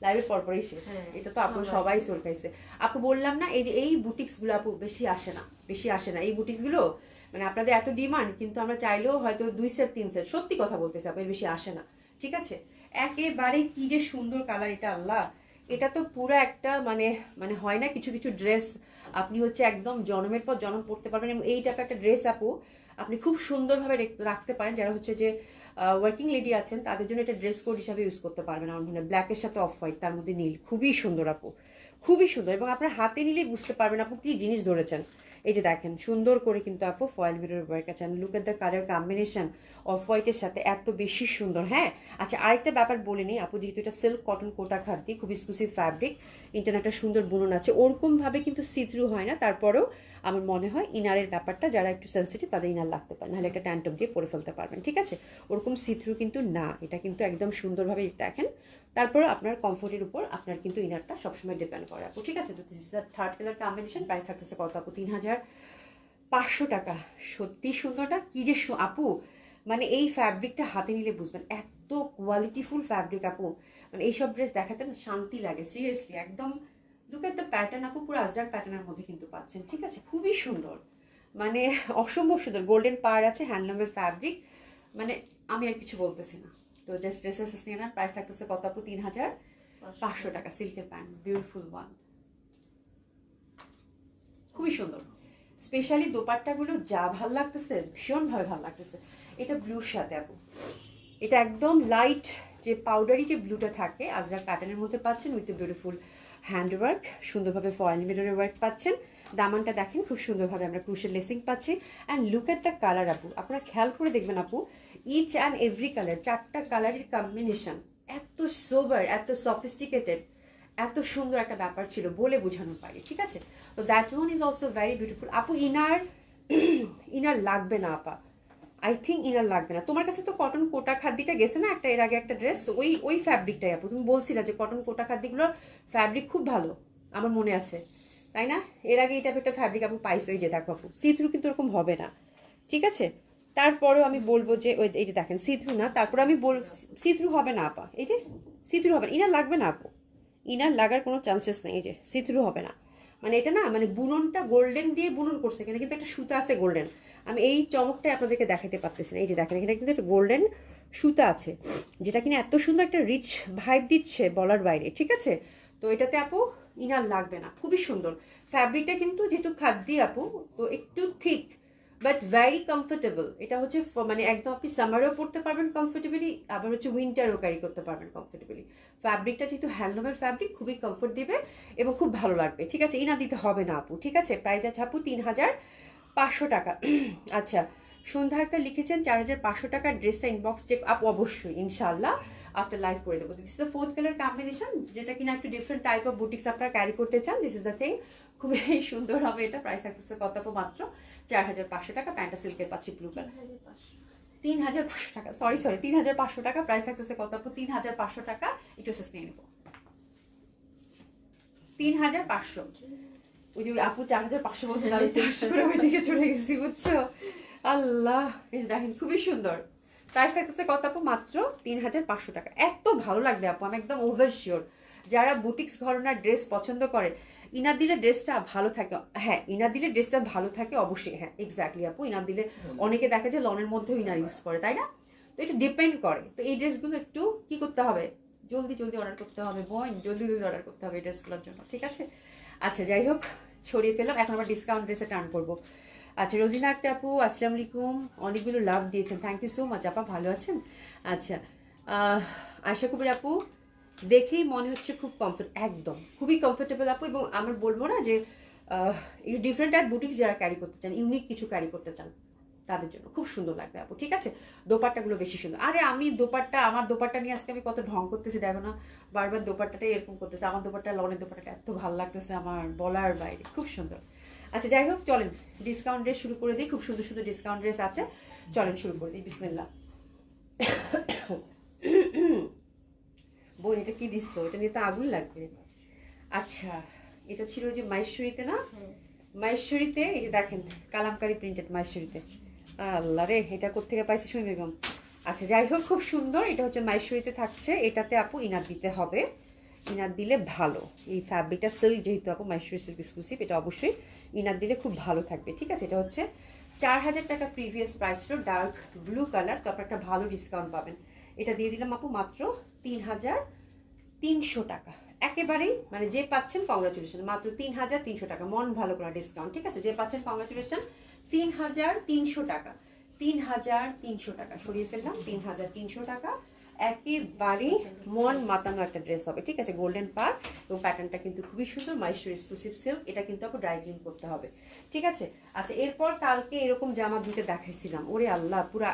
লাইভের পরপরই শেষ। হ্যাঁ, এটা তো আপু সবাই সোল খাইছে। আপু বললাম না এই যে এই বুটিক্স গুলো আপু বেশি আসে না, বেশি আসে না এই বুটিক্স গুলো। মানে আপনাদের এত ডিমান্ড, কিন্তু আমরা চাইলেও হয়তো 2 সেট 3 সেট, সত্যি কথা বলতেছি আপু, এর বেশি আসে না। ঠিক আছে, একেবারে কি যে সুন্দর কালার এটা আল্লাহ। এটা তো পুরো একটা মানে মানে হয় না কিছু কিছু ড্রেস আপনি হচ্ছে একদম জন্মের পর জন্ম পড়তে পারবেন, এবং এই টাইপের একটা ড্রেস আপু আপনি খুব সুন্দরভাবে রাখতে পারেন। যারা হচ্ছে যে ওয়ার্কিং লেডি আছেন তাদের জন্য এটা ড্রেস কোড হিসাবে ইউজ করতে পারবেন। আমার মনে হয় ব্ল্যাকের সাথে অফ হোয়াইট, তার মধ্যে নীল, খুবই সুন্দর আপু, খুবই সুন্দর। এবং আপনার হাতে নিলেই বুঝতে পারবেন আপু কি জিনিস ধরেছেন। এই যে দেখেন সুন্দর করে কিন্তু আপু ফয়েল মিরর ওয়ার্ক আছে, look at the colour combination of হোয়াইটের সাথে এত বেশি সুন্দর। হ্যাঁ আচ্ছা, আরেকটা ব্যাপার বলে নিই আপু, যেহেতু এটা সিল্ক কটন কোটা খাদ্য, খুব এক্সক্লুসিভ ফ্যাব্রিক, ইন্টারনেট একটা সুন্দর বুনন আছে, ওরকম ভাবে কিন্তু সিথ্রু হয় না। তারপরেও আমার মনে হয় ইনারের ব্যাপারটা যারা একটু সেন্সিটিভ তাদের ইনার লাগতে পারে, নাহলে একটা ট্যান্টম দিয়ে পরে ফেলতে পারবেন। ঠিক আছে, ওরকম সিথ্রু কিন্তু না, এটা কিন্তু একদম সুন্দরভাবে দেখেন। তারপরে আপনার কমফোর্টের উপর আপনার কিন্তু ইনারটা সবসময় ডিপেন্ড করে আপু। ঠিক আছে, তো this is the third colour combination. Price থাকতেছে কত আপু? 3500 টাকা। সত্যি সুন্দরটা কি যে আপু, মানে এই ফ্যাব্রিকটা হাতে নিলে বুঝবেন এত কোয়ালিটিফুল ফ্যাব্রিক আপু। মানে এইসব ড্রেস দেখাতে না শান্তি লাগে সিরিয়াসলি একদম। লুক এট দ্য প্যাটার্ন আপু, পুরো আজরাক প্যাটার্নের মধ্যে কিন্তু পাচ্ছেন। ঠিক আছে, খুবই সুন্দর, মানে অসম্ভব সুন্দর। গোল্ডেন পার আছে, হ্যান্ডলুমের ফ্যাব্রিক, মানে আমি আর কিছু বলতেছি না। তো জাস্ট ড্রেসেস নিয়ে নেন। প্রাইস থাকতেছে কত আপু? 3500 টাকা। সিল্কের প্যান্ট, বিউটিফুল ওয়ান, খুবই সুন্দর। স্পেশালি দোপাট্টাগুলো যা ভাল লাগতেছে, ভীষণভাবে ভাল লাগতেছে। এটা ব্লুর সাথে আপু, এটা একদম লাইট যে পাউডারি যে ব্লুটা থাকে আজরাক প্যাটার্নের মধ্যে পাচ্ছেন, উইথ বিউটিফুল হ্যান্ডওয়ার্ক, সুন্দরভাবে ফয়েল মিররের ওয়ার্ক পাচ্ছেন। দামানটা দেখেন খুব সুন্দরভাবে আমরা ক্রুশের লেসিং পাচ্ছি। And look at the colour আপু, আপনারা খেয়াল করে দেখবেন আপু, ইচ অ্যান্ড এভরি কালার, 4টা কালারের কম্বিনেশন এত সোবার, এত সফিস্টিকেটেড, এত সুন্দর একটা ব্যাপার ছিল বলে বোঝানো পারি। ঠিক আছে, তো that one is also very beautiful আপু। ইনার ইনার লাগবে না আপা, আই থিঙ্ক ইনার লাগবে না। তোমার কাছে তো কটন কোটা খাদ্যটা গেছে না একটা, এর আগে একটা ড্রেস, ওই ওই ফ্যাব্রিকটাই আপু তুমি বলছিলা যে কটন কোটা খাদ্যগুলোর ফ্যাব্রিক খুব ভালো, আমার মনে আছে, তাই না? এর আগে এটা একটা ফ্যাব্রিক আপু পাইছো, এই যে দেখো আপু, সিথ্রু কিন্তু ওরকম হবে না। ঠিক আছে, তারপরেও আমি বলবো যে ওই এই যে দেখেন সিথ্রু না, তারপর আমি বল সিথ্রু হবে না আপা, এই যে সিথ্রু হবে না, ইনার লাগবে না আপু, ইনার লাগার কোনো চান্সেস নেই। এই যে সিথ্রু হবে না, মানে এটা না মানে বুননটা গোল্ডেন দিয়ে বুনন করছে, এখানে কিন্তু একটা সুতা আছে গোল্ডেন। আমি এই চমকটাই আপনাদেরকে দেখাতে পারতেছি না। এই যে দেখেন এখানে কিন্তু একটা গোল্ডেন সুতা আছে, যেটা কিনা এত সুন্দর একটা রিচ ভাইব দিচ্ছে বলার বাইরে। ঠিক আছে, তো এটাতে আপু ইনার লাগবে না, খুবই সুন্দর ফ্যাব্রিকটা। কিন্তু যেহেতু খাদ্যি আপু, তো একটু থিক বাট ভেরি কমফোর্টেবল। এটা হচ্ছে মানে একদম আপনি সামারেও পরতে পারবেন কমফোর্টেবলি, আবার হচ্ছে উইন্টারও ক্যারি করতে পারবেন কমফোর্টেবলি। ফ্যাব্রিকটা যেহেতু হ্যান্ডলুমের ফ্যাব্রিক, খুবই কমফোর্ট দিবে এবং খুব ভালো লাগবে। ঠিক আছে, ইনা দিতে হবে না আপু। ঠিক আছে, প্রাইস আছে আপু 3500 টাকা। আচ্ছা, সন্ধ্যা একটা লিখেছেন 4500 টাকার ড্রেসটা ইনবক্স চেক আপু, অবশ্যই ইনশাল্লাহ আফটার লাইভ করে দেবো। This is the fourth colour combination, যেটা কিনা একটু ডিফারেন্ট টাইপ অফ বুটিক্স আপনারা ক্যারি করতে চান। দিস ইজ দ্য থিং, খুবই সুন্দর হবে এটা। প্রাইস থাকতেছে কত আপু? মাত্র 4500 টাকা। প্যান্টটা সিল্কের পাচ্ছি ব্লু কালার। 3500 টাকা, সরি 3500 টাকা। প্রাইস থাকতেছে কত আপু? 3500 টাকা। একটু শেষ নিয়ে নেবো 3500। ওই যে আপু 4500 বলছেন, আমি 300 করে ওইদিকে চলে গেছি বুঝছো। আল্লাহ, এই যে দেখেন খুবই সুন্দর। প্রাইস থাকতেছে কত আপু? মাত্র 3500 টাকা। এত ভালো লাগবে আপু, আমি একদম ওভার শিওর। যারা বুটিক্স ঘরানার ড্রেস পছন্দ করে, ইনার দিলে ড্রেসটা ভালো থাকে। হ্যাঁ, ইনার দিলে ড্রেসটা ভালো থাকে অবশ্যই। হ্যাঁ এক্স্যাক্টলি আপু, ইনার দিলে অনেকে দেখা যায় লনের মধ্যেও ইনার ইউজ করে, তাই না? তো এটা ডিপেন্ড করে। তো এই ড্রেসগুলো একটু কি করতে হবে, জলদি জলদি অর্ডার করতে হবে বোন, জলদি জলদি অর্ডার করতে হবে এই ড্রেসগুলোর জন্য। ঠিক আছে, আচ্ছা যাই হোক, ছড়িয়ে ফেললাম। এখন আবার ডিসকাউন্ট ড্রেসে টার্ন করবো। আচ্ছা, রোজিনা আক্তার আপু আসসালামু আলাইকুম, অনেকগুলো লাভ দিয়েছেন, থ্যাংক ইউ সো মাচ আপা, ভালো আছেন? আচ্ছা, আয়শা কবির আপু, দেখেই মনে হচ্ছে খুব একদম খুবই কমফোর্টেবল আপু। এবং আমরা বলবো না যে ডিফারেন্ট টাইপ বুটিক্স যারা ক্যারি করতে চান, ইউনিক কিছু ক্যারি করতে চান, তাদের জন্য খুব সুন্দর লাগবে আপু। ঠিক আছে, দোপাট্টাগুলো বেশি সুন্দর। আরে আমি দোপাট্টা, আমার দোপাট্টা নিয়ে আজকে আমি কত ঢং করতেছি দেখো না, বারবার দোপাট্টাটাই এরকম করতেছে। আমার দোপাট্টা, লনের দোপাট্টাটা এত ভালো লাগতেছে আমার বলার বাইরে, খুব সুন্দর। আচ্ছা যাই হোক, চলেন ডিসকাউন্ট ড্রেস শুরু করে দিই। খুব সুন্দর সুন্দর ডিসকাউন্ট ড্রেস আছে, চলেন শুরু করে দিই। বিসমিল্লাহ। বোন এটা কি দিচ্ছ? এটা নিয়ে তো আগুন লাগবে। আচ্ছা, এটা ছিল যে মাহেশ্বরীতে না, মাহেশ্বরীতে এই যে দেখেন কালামকারী প্রিন্টেড, মাহেশ্বরীতে আল্লাহ রে, এটা কোত্থেকে পাইছি সুমি বেগম? আচ্ছা যাই হোক, খুব সুন্দর। এটা হচ্ছে মাইশোরিতে থাকছে। এটাতে আপু ইনার দিতে হবে, ইনার দিলে ভালো। এই ফ্যাব্রিকটা সিল্ক, যেহেতু আপু মাইশোরি সিল্ক এক্সক্লুসিভ, এটা অবশ্যই ইনার দিলে খুব ভালো থাকবে। ঠিক আছে, এটা হচ্ছে 4000 টাকা প্রিভিয়াস প্রাইস ছিল, ডার্ক ব্লু কালার। তো আপনার একটা ভালো ডিসকাউন্ট পাবেন। এটা দিয়ে দিলাম আপু মাত্র 3300 টাকা। একেবারেই মানে যে পাচ্ছেন কংগ্রাচুলেশন, মাত্র 3300 টাকা। মন ভালো করা ডিসকাউন্ট। ঠিক আছে, যে পাচ্ছেন কংগ্রাচুলেশন। 3300 টাকা, 3300 টাকা সরিয়ে ফেললাম, 3300 টাকা। একেবারেই মন মাতানো একটা ড্রেস হবে। ঠিক আছে, গোল্ডেন পার এবং প্যাটার্নটা কিন্তু খুবই সুন্দর। Mysore exclusive silk. এটা কিন্তু আপু ড্রাই ক্লিন করতে হবে। ঠিক আছে। আচ্ছা, এরপর কালকে এরকম জামা দুটো দেখাইছিলাম, ওরে আল্লাহ, পুরা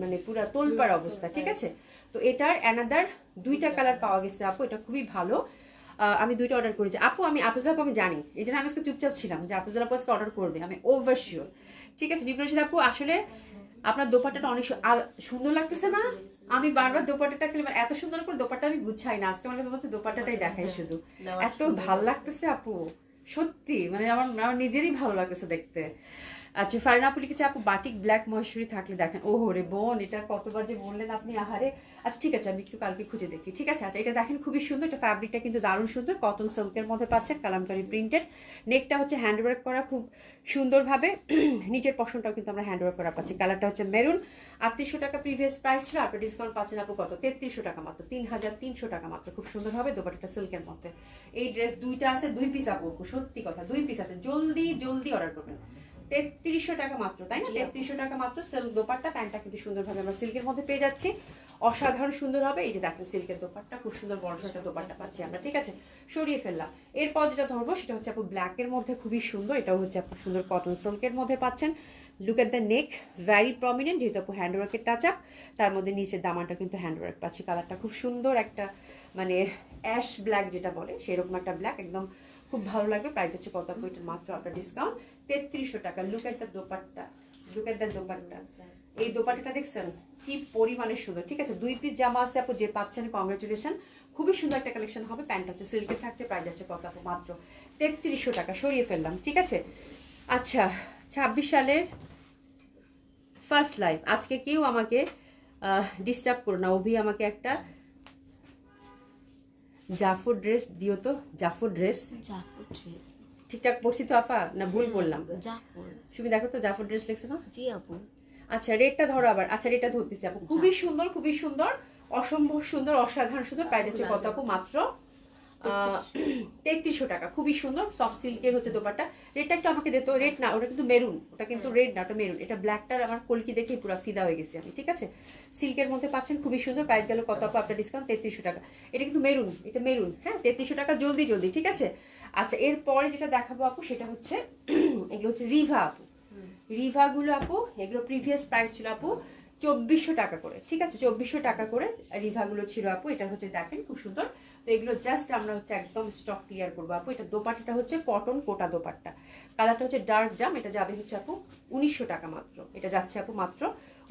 মানে পুরা তোলপাড় অবস্থা। ঠিক আছে, তো এটার অ্যানাদার দুইটা কালার পাওয়া গেছে আপু, এটা খুবই ভালো। আমি দুইটা অর্ডার করেছি আপু। আমি আফরোজা আপু আমি জানি, এই জন্য আমি আজকে চুপচাপ ছিলাম যে আফরোজা আপু আজকে অর্ডার করবে, আমি ওভার শিওর। ঠিক আছে ডিপ্রেশন আপু, আসলে আপনার দোপাট্টাটা অনেক সুন্দর লাগতেছে না? আমি বারবার দোপাট্টাটা খেলে এত সুন্দর করে দোপাট্টা আমি গুছাই না, আজকে আমার কাছে হচ্ছে দোপাট্টাটাই দেখাই শুধু। এত ভাল লাগতেছে আপু, সত্যি মানে আমার আমার নিজেরই ভালো লাগতেছে দেখতে। আচ্ছা, ফারিনা আপু লিখেছে আপু বাটিক ব্ল্যাক মহেশ্বরী থাকলে দেখেন। ও রে বোন, এটা কতবার যে বললেন আপনি, আহারে। আচ্ছা ঠিক আছে, আমি একটু কালকে খুঁজে দেখি। ঠিক আছে। আচ্ছা, এটা দেখেন খুবই সুন্দর। এটা ফ্যাব্রিকটা কিন্তু দারুণ সুন্দর, কটন সিল্কের মধ্যে পাচ্ছেন, কালামকারি প্রিন্টেড। নেকটা হচ্ছে হ্যান্ডওয়ার্ক করা খুব সুন্দরভাবে। নিচের পশনটাও কিন্তু আমরা হ্যান্ডওয়ার্ক করা পাচ্ছি। কালারটা হচ্ছে মেরুন। 3800 টাকা প্রিভিয়াস প্রাইস ছিল, আপনার ডিসকাউন্ট পাচ্ছেন আপু কত? 3300 টাকা মাত্র, 3300 টাকা মাত্র। খুব সুন্দরভাবে দোপাট্টাটা সিল্কের মধ্যে। এই ড্রেস দুইটা আছে, 2 পিস আপু, সত্যি কথা 2 পিস আছে। জলদি জলদি অর্ডার করবেন। 3300 টাকা মাত্র, তাই না? 3300 টাকা মাত্র। সিল্ক দোপাট্টা, প্যান্টটা কিন্তু সুন্দরভাবে আমরা সিল্কের মধ্যে পেয়ে যাচ্ছি, অসাধারণ সুন্দর হবে। এই যে দেখেন সিল্কের দোপাট্টা, খুব সুন্দর বড় একটা দোপাট্টা পাচ্ছি আমরা। ঠিক আছে, সরিয়ে ফেললাম। এরপর যেটা ধরবো সেটা হচ্ছে আপু ব্ল্যাকের মধ্যে খুবই সুন্দর। এটাও হচ্ছে আপু সুন্দর কটন সিল্কের মধ্যে পাচ্ছেন। Look at the neck, very prominent, যেহেতু আপু হ্যান্ডওয়ার্কের টাচ আপ, তার মধ্যে নিচের দামানটা কিন্তু হ্যান্ডওয়ার্ক পাচ্ছি। কালারটা খুব সুন্দর, একটা মানে অ্যাশ ব্ল্যাক যেটা বলে সেরকম একটা ব্ল্যাক, একদম খুব ভালো লাগবে। প্রাইস হচ্ছে কত আপু? এটা মাত্র আপনার ডিসকাউন্ট 3300 টাকা। Look at the dupatta, look at the dupatta. এই দোপাট্টাটা দেখছেন কি পরিমাণে সুন্দর। ঠিক আছে, 2 পিস জামা আছে আপু, যে পাচ্ছেন কংগ্রাচুলেশন। খুবই সুন্দর একটা কালেকশন হবে। প্যান্ট হচ্ছে সিল্কের থাকছে। প্রাইস হচ্ছে কত আপু? মাত্র 3300 টাকা। সরিয়ে ফেললাম। ঠিক আছে। আচ্ছা, 26 সালের ফার্স্ট লাইভ, আজকে কেউ আমাকে ডিস্টার্ব করো না। অভি আমাকে একটা জাফর ড্রেস দিও তো। জাফর ড্রেস, জাফর ড্রেস ঠিকঠাক পড়ছি তো আপা, না ভুল বললাম? জাফর, তুমি দেখো তো, জাফর ড্রেস লিখছে না? জি আপু। আচ্ছা, রেটটা ধরো আবার। আচ্ছা, রেটটা ধরতেছি আপু। খুবই সুন্দর, খুবই সুন্দর, অসম্ভব সুন্দর, অসাধারণ সুন্দর। প্রাইস হচ্ছে কত আপু? মাত্র 3300 টাকা। খুবই সুন্দর, সফট সিল্কের হচ্ছে দোপাট্টা। রেটটা একটু আমাকে দিত। রেড না, ওটা কিন্তু মেরুন, ওটা কিন্তু রেড না, ওটা মেরুন। এটা ব্ল্যাকটার আমার কলকি দেখে পুরো ফিদা হয়ে গেছি আমি। ঠিক আছে, সিল্কের মধ্যে পাচ্ছেন, খুবই সুন্দর। প্রাইস গেল কত আপু? আপনার ডিসকাউন্ট 3300 টাকা। এটা কিন্তু মেরুন, এটা মেরুন। হ্যাঁ, 3300 টাকা, জলদি জলদি। ঠিক আছে। আচ্ছা, এরপরে যেটা দেখাবো আপু সেটা হচ্ছে এগুলো হচ্ছে রিভা আপু। রিভাগুলো আপু, এগুলো প্রিভিয়াস প্রাইস ছিল আপু 2400 টাকা করে। ঠিক আছে, 2400 টাকা করে রিভাগুলো ছিল আপু। এটা হচ্ছে দেখেন খুব সুন্দর। তো এগুলো জাস্ট আমরা হচ্ছে একদম স্টক ক্লিয়ার করবো আপু। এটা দোপাট্টাটা হচ্ছে কটন কোটা দোপাট্টা। কালারটা হচ্ছে ডার্ক জাম। এটা যাবে হচ্ছে আপু 1900 টাকা মাত্র। এটা যাচ্ছে আপু মাত্র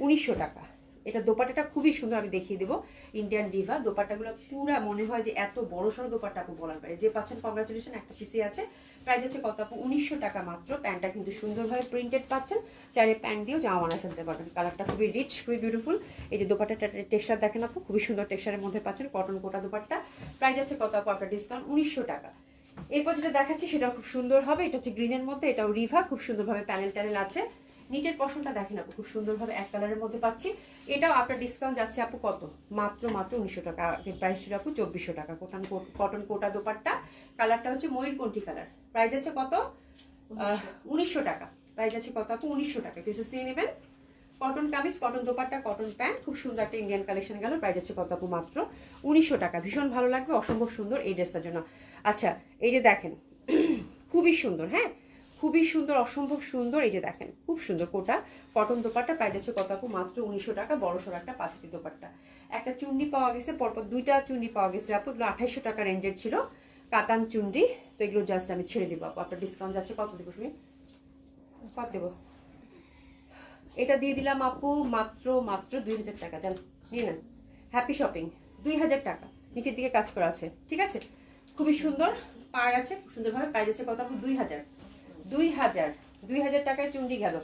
1900 টাকা। এটা দোপাট্টাটা খুবই সুন্দর, আমি দেখিয়ে দেবো। ইন্ডিয়ান ডিভা দোপাট্টাগুলো পুরা মনে হয় যে এত বড় সড়ো দোপাট্টা আপু বলার পারে। যে পাচ্ছেন কংগ্রাচুলেশন, একটা পিসি আছে। প্রাইস হচ্ছে কত আপু? 1900 টাকা মাত্র। প্যান্টটা কিন্তু সুন্দরভাবে প্রিন্টেড পাচ্ছেন, চাইলে প্যান্ট দিয়েও জামা বানায় ফেলতে পারবেন। কালারটা খুবই রিচ, খুবই বিউটিফুল। এই যে দোপাট্টাটা টেক্সচার দেখেন আপু, খুবই সুন্দর টেক্সচারের মধ্যে পাচ্ছেন, কটন কোটা দোপাট্টা। প্রাইস আছে কত আপু? আপনার ডিসকাউন্ট 1900 টাকা। এরপর যেটা দেখাচ্ছি সেটা খুব সুন্দর হবে। এটা হচ্ছে গ্রিনের মধ্যে, এটাও রিভা, খুব সুন্দরভাবে প্যানেল ট্যানেল আছে। নিচের পশনটা দেখেন আপু, খুব সুন্দরভাবে এক কালারের মধ্যে পাচ্ছি। এটাও আপনার ডিসকাউন্ট যাচ্ছে আপু কত? মাত্র 1900 টাকা। প্রাইস ছিল আপু 2400 টাকা। কটন কোটা দোপাট্টা। কালারটা হচ্ছে ময়ূরকণ্ঠী কালার। প্রাইস আছে কত? 1900 টাকা। প্রাইস আছে কত আপু? 1900 টাকা। পিসেস নিয়ে নেবেন। Cotton kameez, cotton dupatta, cotton pant, খুব সুন্দর একটা ইন্ডিয়ান কালেকশন গেল। প্রাইস আছে কত আপু? মাত্র 1900 টাকা। ভীষণ ভালো লাগবে, অসম্ভব সুন্দর এই ড্রেসটার জন্য। আচ্ছা, এই যে দেখেন খুবই সুন্দর, হ্যাঁ খুবই সুন্দর, অসম্ভব সুন্দর। এই যে দেখেন খুব সুন্দর কোটা কটন দোপাট্টা। প্রাইস আছে কত আপু? মাত্র 1900 টাকা। বড় সড়ো একটা পাঁচটি দোপাট্টা। একটা চুন্ডি পাওয়া গেছে, পরপর দুইটা চুন্ডি পাওয়া গেছে আপু। এগুলো 2800 টাকা রেঞ্জের ছিল, কাতান চুন্ডি। তো এগুলো জাস্ট আমি ছেড়ে দিব আপু। আপনার ডিসকাউন্ট যাচ্ছে কত দেবো শুনি? কত দেবো? এটা দিয়ে দিলাম আপু মাত্র 2000 টাকা। জান নিয়ে নেন, হ্যাপি শপিং। 2000 টাকা, নিচের দিকে কাজ করা আছে। ঠিক আছে, খুবই সুন্দর পার আছে, খুব সুন্দরভাবে। প্রাইস আছে কত আপু? 2000 টাকায় চুন্ডি গেল।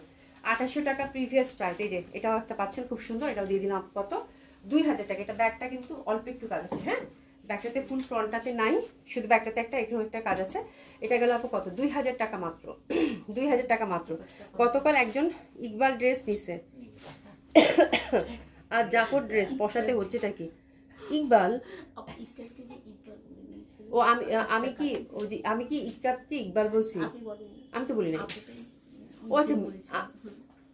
2800 টাকা প্রিভিয়াস প্রাইস। এই যে এটাও একটা পাচ্ছেন খুব সুন্দর, এটাও দিয়ে দিলাম কত 2000 টাকা। এটা ব্যাগটা কিন্তু অল্প একটু কাজ আছে, হ্যাঁ ব্যাগটাতে ফুল ফ্রন্টটাতে নাই, শুধু ব্যাগটাতে একটা এখানে একটা কাজ আছে। এটা গেল আপু কত 2000 টাকা মাত্র 2000 টাকা মাত্র। গতকাল একজন ইকবাল ড্রেস নিছে আর জাফর ড্রেস বসাতে হচ্ছেটা কি ইকবাল। আপু ইফতারকে যে ইকবাল বলে দিয়েছিল। ও আমি কি ও যে আমি কি ইকরাতকে ইকবাল বলছি? আপনি বলেন না। আমি তো বলি না। আপু তো ও আচ্ছা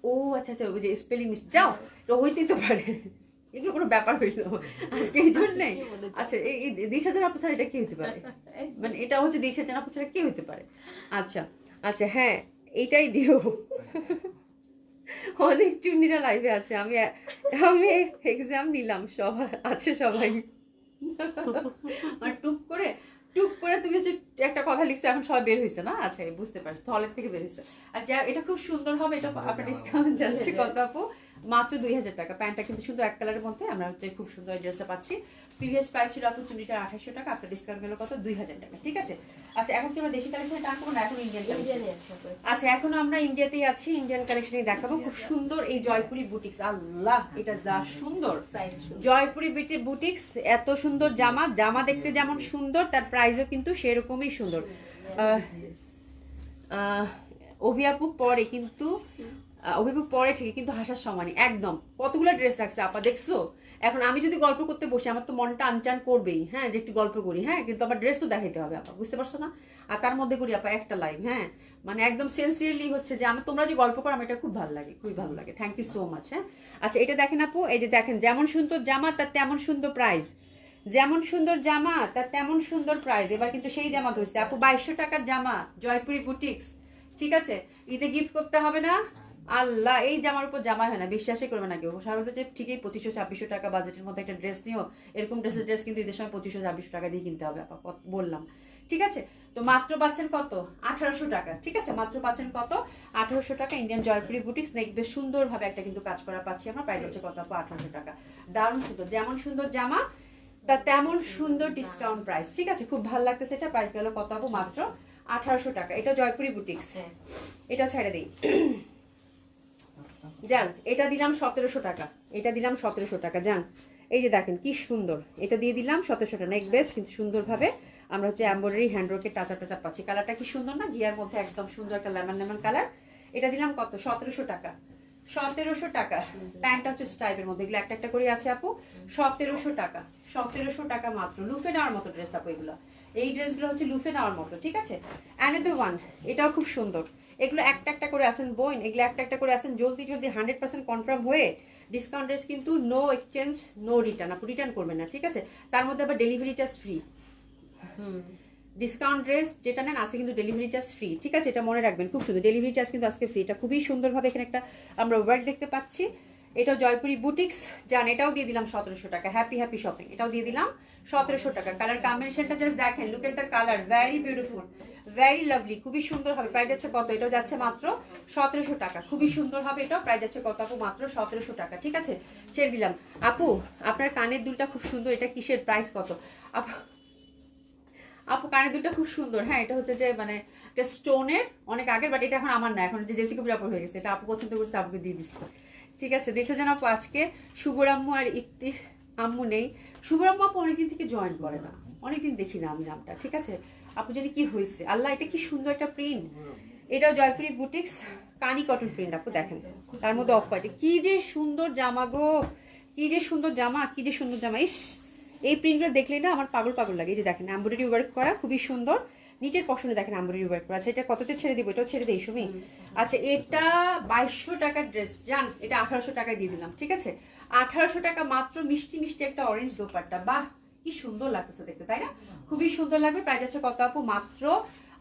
ও আচ্ছা আচ্ছা ওই যে স্পেলিং মিস যাও, তো হইতেই তো পারে, এগুলো কোনো ব্যাপার হইলো আজকে এই জন্যে। আচ্ছা এই দিশাজান আপু ছাড়া এটা কি হতে পারে, মানে এটা হচ্ছে দিশাজান আপু ছাড়া কি হতে পারে? আচ্ছা আচ্ছা হ্যাঁ এইটাই দিও। অনেক চুন্নিরা লাইভে আছে, আমি আমি এক্সাম নিলাম, সবাই আছে সবাই। মানে টুক করে তুমি হচ্ছে একটা কথা লিখছো, এখন সবাই বের হয়েছে না? আচ্ছা বুঝতে পারছি, হলের থেকে বের হয়েছে। আর যা এটা খুব সুন্দর হবে, এটা আপনার ডিসকাউন্ট যাচ্ছে কত আপু? মাত্র 2000 টাকা। প্যান্টটা কিন্তু শুধু এক কালারের মধ্যে আমরা হচ্ছে খুব সুন্দর ড্রেসটা পাচ্ছি। প্রিভিয়াস প্রাইস ছিল আপু চুনিটা 2800 টাকা, আপনার ডিসকাউন্ট গেল কত 2000 টাকা, ঠিক আছে। আচ্ছা এখন কি আমরা দেশি কালেকশনে টানবো না এখন ইন্ডিয়ান কালেকশন? ইন্ডিয়ানে আছে আপু। আচ্ছা এখন আমরা ইন্ডিয়াতেই আছি, ইন্ডিয়ান কালেকশনই দেখাবো। খুব সুন্দর এই জয়পুরি বুটিক্স, আল্লাহ এটা যা সুন্দর। জয়পুরি বুটিক্স এত সুন্দর জামা দেখতে যেমন সুন্দর, তার প্রাইসও কিন্তু সেরকমই সুন্দর। অভিয়াপু পরে কিন্তু অভিভাবক পরে ঠিকই, কিন্তু হাসার সময় নেই একদম। কতগুলো ড্রেস রাখছে আপা দেখছো? এখন আমি যদি গল্প করতে বসি আমার তো মনটা আনচান করবেই, হ্যাঁ যে একটু গল্প করি, হ্যাঁ কিন্তু আমার ড্রেস তো দেখাইতে হবে আপা, বুঝতে পারছো না? আর তার মধ্যে করি আপা একটা লাইভ, হ্যাঁ মানে একদম সিনসিয়ারলি হচ্ছে যে আমি তোমরা যে গল্প করো আমার এটা খুব ভালো লাগে, খুবই ভালো লাগে। Thank you so much. হ্যাঁ আচ্ছা এটা দেখেন আপু, এই যে দেখেন যেমন সুন্দর জামা তার তেমন সুন্দর প্রাইস, যেমন সুন্দর জামা তার তেমন সুন্দর প্রাইস। এবার কিন্তু সেই জামা ধরছে আপু 2200 টাকার জামা জয়পুরি বুটিক্স, ঠিক আছে ঈদে গিফট করতে হবে না। আল্লাহ এই জামার উপর জামা হয় না, বিশ্বাসই করবে না কেউ। স্বাভাবিক যে ঠিকই 2500-2600 টাকা বাজেটের মধ্যে একটা ড্রেস নিও, এরকম ড্রেস কিন্তু ঈদের সময় 2500-2600 টাকা দিয়ে কিনতে হবে আপা, বললাম ঠিক আছে। তো মাত্র পাচ্ছেন কত 1800 টাকা, ঠিক আছে মাত্র পাচ্ছেন কত 1800 টাকা। ইন্ডিয়ান জয়পুরি বুটিক্স দেখবে সুন্দরভাবে একটা কিন্তু কাজ করা পাচ্ছি আমরা, প্রাইস হচ্ছে কত আপু 1800 টাকা। দারুণ সুন্দর, যেমন সুন্দর জামা তা তেমন সুন্দর ডিসকাউন্ট প্রাইস, ঠিক আছে খুব ভালো লাগতেছে। এটা প্রাইস গেল কত আপু মাত্র 1800 টাকা। এটা জয়পুরি বুটিক্স, এটা ছেড়ে দিই যান। এটা দিলাম 1700 টাকা, এটা দিলাম 1700 টাকা যান। এই যে দেখেন কি সুন্দর, এটা দিয়ে দিলাম 1700 টাকা। নেক বেস কিন্তু সুন্দরভাবে আমরা হচ্ছে এমব্রয়ডারি হ্যান্ডওয়ার্কের টাচা পাচ্ছি। কালারটা কি সুন্দর না, ঘিয়ার মধ্যে একদম সুন্দর একটা লেমন কালার। এটা দিলাম কত 1700 টাকা, 1700 টাকা। প্যান্টটা হচ্ছে স্টাইপের মধ্যে, এগুলো একটা একটা করে আছে আপু 1700 টাকা, 1700 টাকা মাত্র। লুফে নেওয়ার মতো ড্রেস আপু এগুলো, এই ড্রেসগুলো হচ্ছে লুফে নেওয়ার মতো, ঠিক আছে। অ্যানাদার ওয়ান, এটাও খুব সুন্দর। এগুলো একটা একটা করে আসেন বোন, এগুলো একটা একটা করে আসেন জলদি 100% কনফার্ম হয়ে। ডিসকাউন্ট ড্রেস কিন্তু নো এক্সচেঞ্জ নো রিটার্ন, আপু রিটার্ন করবেন না, ঠিক আছে। তার মধ্যে আবার delivery charge free. Discount dress যেটা নেন আছে কিন্তু ডেলিভারি চার্জ ফ্রি, ঠিক আছে এটা মনে রাখবেন। খুব সুন্দর ডেলিভারি চার্জ কিন্তু আজকে ফ্রি। এটা খুবই সুন্দরভাবে এখানে একটা আমরা ওয়ার্ক দেখতে পাচ্ছি। এটাও জয়পুরি বুটিক্স জান, এটাও দিয়ে দিলাম 1700 টাকা। হ্যাপি শপিং, এটাও দিয়ে দিলাম 1700 টাকা। কালার কম্বিনেশনটা জাস্ট দেখেন, look at the colour, very beautiful, very lovely, খুবই সুন্দর হবে। প্রাইস যাচ্ছে কত, এটাও যাচ্ছে মাত্র 1700 টাকা। খুবই সুন্দর হবে, এটাও প্রাইস যাচ্ছে কত আপু মাত্র 1700 টাকা, ঠিক আছে ছেড়ে দিলাম। আপু আপনার কানের দুলটা খুব সুন্দর, এটা কিসের, প্রাইস কত আপু? কানের দুলটা খুব সুন্দর, হ্যাঁ এটা হচ্ছে যে মানে এটা স্টোনের, অনেক আগের, বাট এটা এখন আমার না, এখন যে জেসিকা বিরাপ হয়ে গেছে, এটা আপু পছন্দ করছে, আপুকে দিয়ে দিচ্ছি, ঠিক আছে। দেখছে যেন আপু আজকে শুভর আম্মু আর ইফতির আম্মু নেই। শুভর আম্মু আপু অনেকদিন থেকে জয়েন করে না, অনেকদিন দেখি না আমি নামটা, ঠিক আছে। আপু জানি কি হয়েছে, আল্লাহ এটা কি সুন্দর একটা প্রিন্ট। এটাও জয়পুরি বুটিক্স কানি কটন প্রিন্ট আপু দেখেন, তার মধ্যে অফ হোয়াইট, কি যে সুন্দর জামা গো, কি যে সুন্দর জামা, কি যে সুন্দর জামা। ইস এই প্রিন্টগুলো দেখলে না আমার পাগল লাগে। এই যে দেখেন এমব্রয়ডারি ওয়ার্ক করা, খুবই সুন্দর। নিচের পশনে দেখেন এমব্রয়ডারি ওয়ার্ক করা আছে। এটা কততে ছেড়ে দিব, এটাও ছেড়ে দেই সুমি। আচ্ছা এটা 2200 টাকার ড্রেস জান, এটা 1800 টাকায় দিয়ে দিলাম, ঠিক আছে 1800 টাকা মাত্র। মিষ্টি একটা অরেঞ্জ দোপাট্টা, বাহ কি সুন্দর লাগতেছে দেখতে, তাই না? খুবই সুন্দর লাগবে। প্রাইস আছে কত আপু মাত্র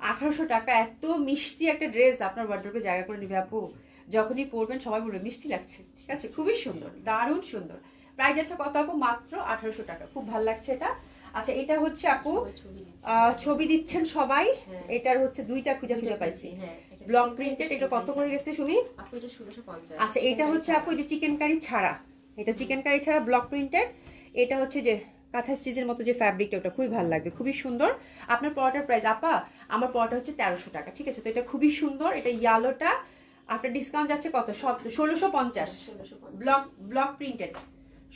1800 টাকা। এত মিষ্টি একটা ড্রেস আপনার ওয়ার্ড্রোবে জায়গা করে নিবে আপু, যখনই পরবেন সবাই বলবে মিষ্টি লাগছে, ঠিক আছে খুবই সুন্দর, দারুণ সুন্দর। প্রাইস আছে কত আপু মাত্র 1800 টাকা, খুব ভালো লাগছে এটা। আচ্ছা এটা হচ্ছে আপু ছবি দিচ্ছেন সবাই, এটার হচ্ছে দুইটা খুঁজে পাইছি, ব্লক প্রিন্টেড। এটা কত করে গেছে সুমি? আচ্ছা এটা হচ্ছে আপু যে চিকেন কারি ছাড়া, এটা চিকেন কারি ছাড়া ব্লক প্রিন্টেড। এটা হচ্ছে যে কাঁথা স্টিচের মতো যে ফ্যাব্রিকটা, ওটা খুবই ভালো লাগবে, খুবই সুন্দর। আপনার পরোটার প্রাইস আপা, আমার পরোটা হচ্ছে 1300 টাকা, ঠিক আছে। তো এটা খুবই সুন্দর, এটা ইয়েলোটা আপনার ডিসকাউন্ট যাচ্ছে কত 1650 1650 ব্লক প্রিন্টেড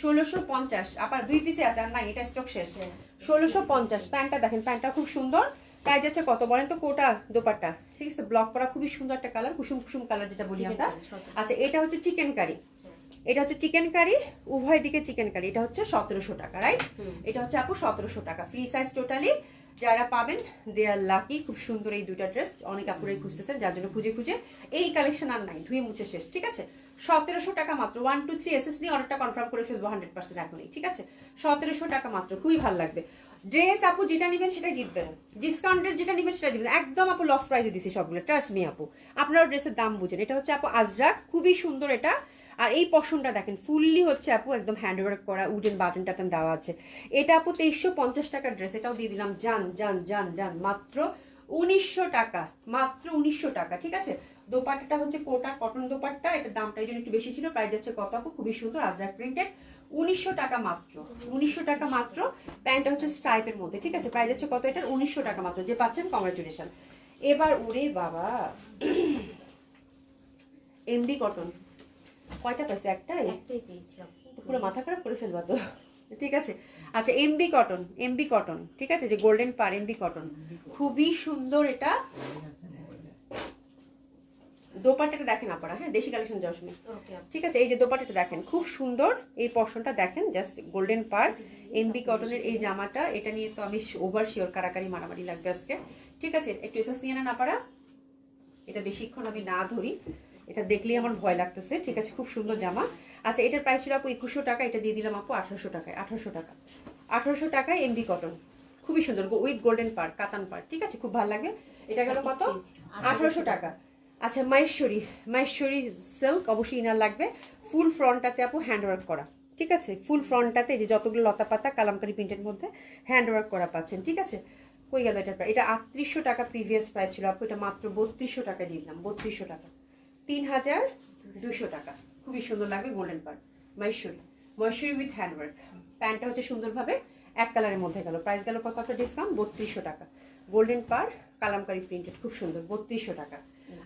1650 আবার 2 পিসে আছে আর নাই এটা স্টক শেষ 1650 প্যান্টটা দেখেন প্যান্টটা খুব সুন্দর প্রাইস যাচ্ছে কত বলেন তো কোটা দোপাট্টা ঠিক আছে ব্লক করা খুবই সুন্দর একটা কালার কুসুম কুসুম কালার যেটা বলি আমরা আচ্ছা এটা হচ্ছে চিকেন কারি এটা হচ্ছে চিকেন কারি উভয় দিকে চিকেন কারি এটা হচ্ছে 1700 টাকা রাইট এটা হচ্ছে আপু 1700 টাকা ফ্রি সাইজ টোটালি যারা পাবেন দে আর লাকি খুব সুন্দর এই দুইটা ড্রেস অনেক আপুরাই খুঁজতেছেন যার জন্য খুঁজে খুঁজে এই কালেকশন আর নাই ধুয়ে মুছে শেষ ঠিক আছে 1700 টাকা মাত্র 1 2 3 এসএস দিয়ে অর্ডারটা কনফার্ম করে ফেলবো 100% এখনই ঠিক আছে 1700 টাকা মাত্র খুবই ভালো লাগবে ড্রেস আপু যেটা নেবেন সেটাই জিতবেন ডিসকাউন্টের যেটা নেবেন সেটা জিতবেন একদম আপু লস প্রাইসে দিছি সবগুলো ট্রাস্ট মি আপু আপনারা ড্রেসের দাম বুঝেন এটা হচ্ছে আপু আজরাক খুবই সুন্দর এটা আর এই পশনটা দেখেন ফুললি হচ্ছে আপু একদম হ্যান্ডওয়ার্ক করা উডেন বাটন টাটন দেওয়া আছে এটা আপু 2350 টাকার ড্রেস এটাও দিয়ে দিলাম জান জান জান জান মাত্র 1900 টাকা মাত্র 1900 টাকা ঠিক আছে দোপাট্টাটা হচ্ছে কোটা কটন দোপাট্টা এটা দামটা এই জন্য একটু বেশি ছিল প্রাইস যাচ্ছে কত আপু খুবই সুন্দর আজরাক প্রিন্টেড 1900 টাকা মাত্র 1900 টাকা মাত্র প্যান্টটা হচ্ছে স্ট্রাইপের মধ্যে ঠিক আছে প্রাইস যাচ্ছে কত এটার 1900 টাকা মাত্র যে পাচ্ছেন কংগ্রাচুলেশন এবার ওরে বাবা এমবি কটন কয়টা পাইছো একটাই পেয়েছি পুরো মাথা খারাপ করে ফেলবা তো ঠিক আছে আচ্ছা এমবি কটন ঠিক আছে যে গোল্ডেন পার এমবি কটন খুবই সুন্দর এটা দোপাট্টাটা দেখেন আপনারা হ্যাঁ দেশি কালেকশন জশমি ঠিক আছে এই যে দোপাট্টাটা দেখেন খুব সুন্দর এই পশনটা দেখেন জাস্ট গোল্ডেন পার এমবি কটনের এই জামাটা এটা নিয়ে তো আমি ওভার শিওর কারাকারি মারামারি লাগবে আজকে ঠিক আছে একটু এসএস নিয়ে নেন আপনারা এটা বেশিক্ষণ আমি না ধরি এটা দেখলেই আমার ভয় লাগতেছে ঠিক আছে খুব সুন্দর জামা আচ্ছা এটার প্রাইস ছিল আপু 2100 টাকা এটা দিয়ে দিলাম আপু 1800 টাকায় 1800 টাকায় এমবি কটন খুবই সুন্দর উইথ গোল্ডেন পার কাতান পার ঠিক আছে খুব ভালো লাগে এটা গেল কত 1800 টাকা আচ্ছা মাহেশ্বরী সিল্ক অবশ্যই ইনার লাগবে ফুল ফ্রন্টটাতে আপু হ্যান্ড ওয়ার্ক করা ঠিক আছে ফুল ফ্রন্টটাতে যে যতগুলো লতা পাতা কালামকারি প্রিন্টের মধ্যে হ্যান্ড ওয়ার্ক করা পাচ্ছেন ঠিক আছে কই গেল এটার প্রাইস এটা 3800 টাকা প্রিভিয়াস প্রাইস ছিল আপু এটা মাত্র 3200 টাকা দিয়ে দিলাম 3200 টাকা 3200 টাকা খুবই সুন্দর লাগবে golden per Maheshwari with handwork প্যান্টটা হচ্ছে সুন্দরভাবে এক কালারের মধ্যে গেল প্রাইস গেল কত একটা ডিসকাউন্ট 3200 টাকা গোল্ডেন পার কালামকারি প্রিন্টেড খুব সুন্দর 3200 টাকা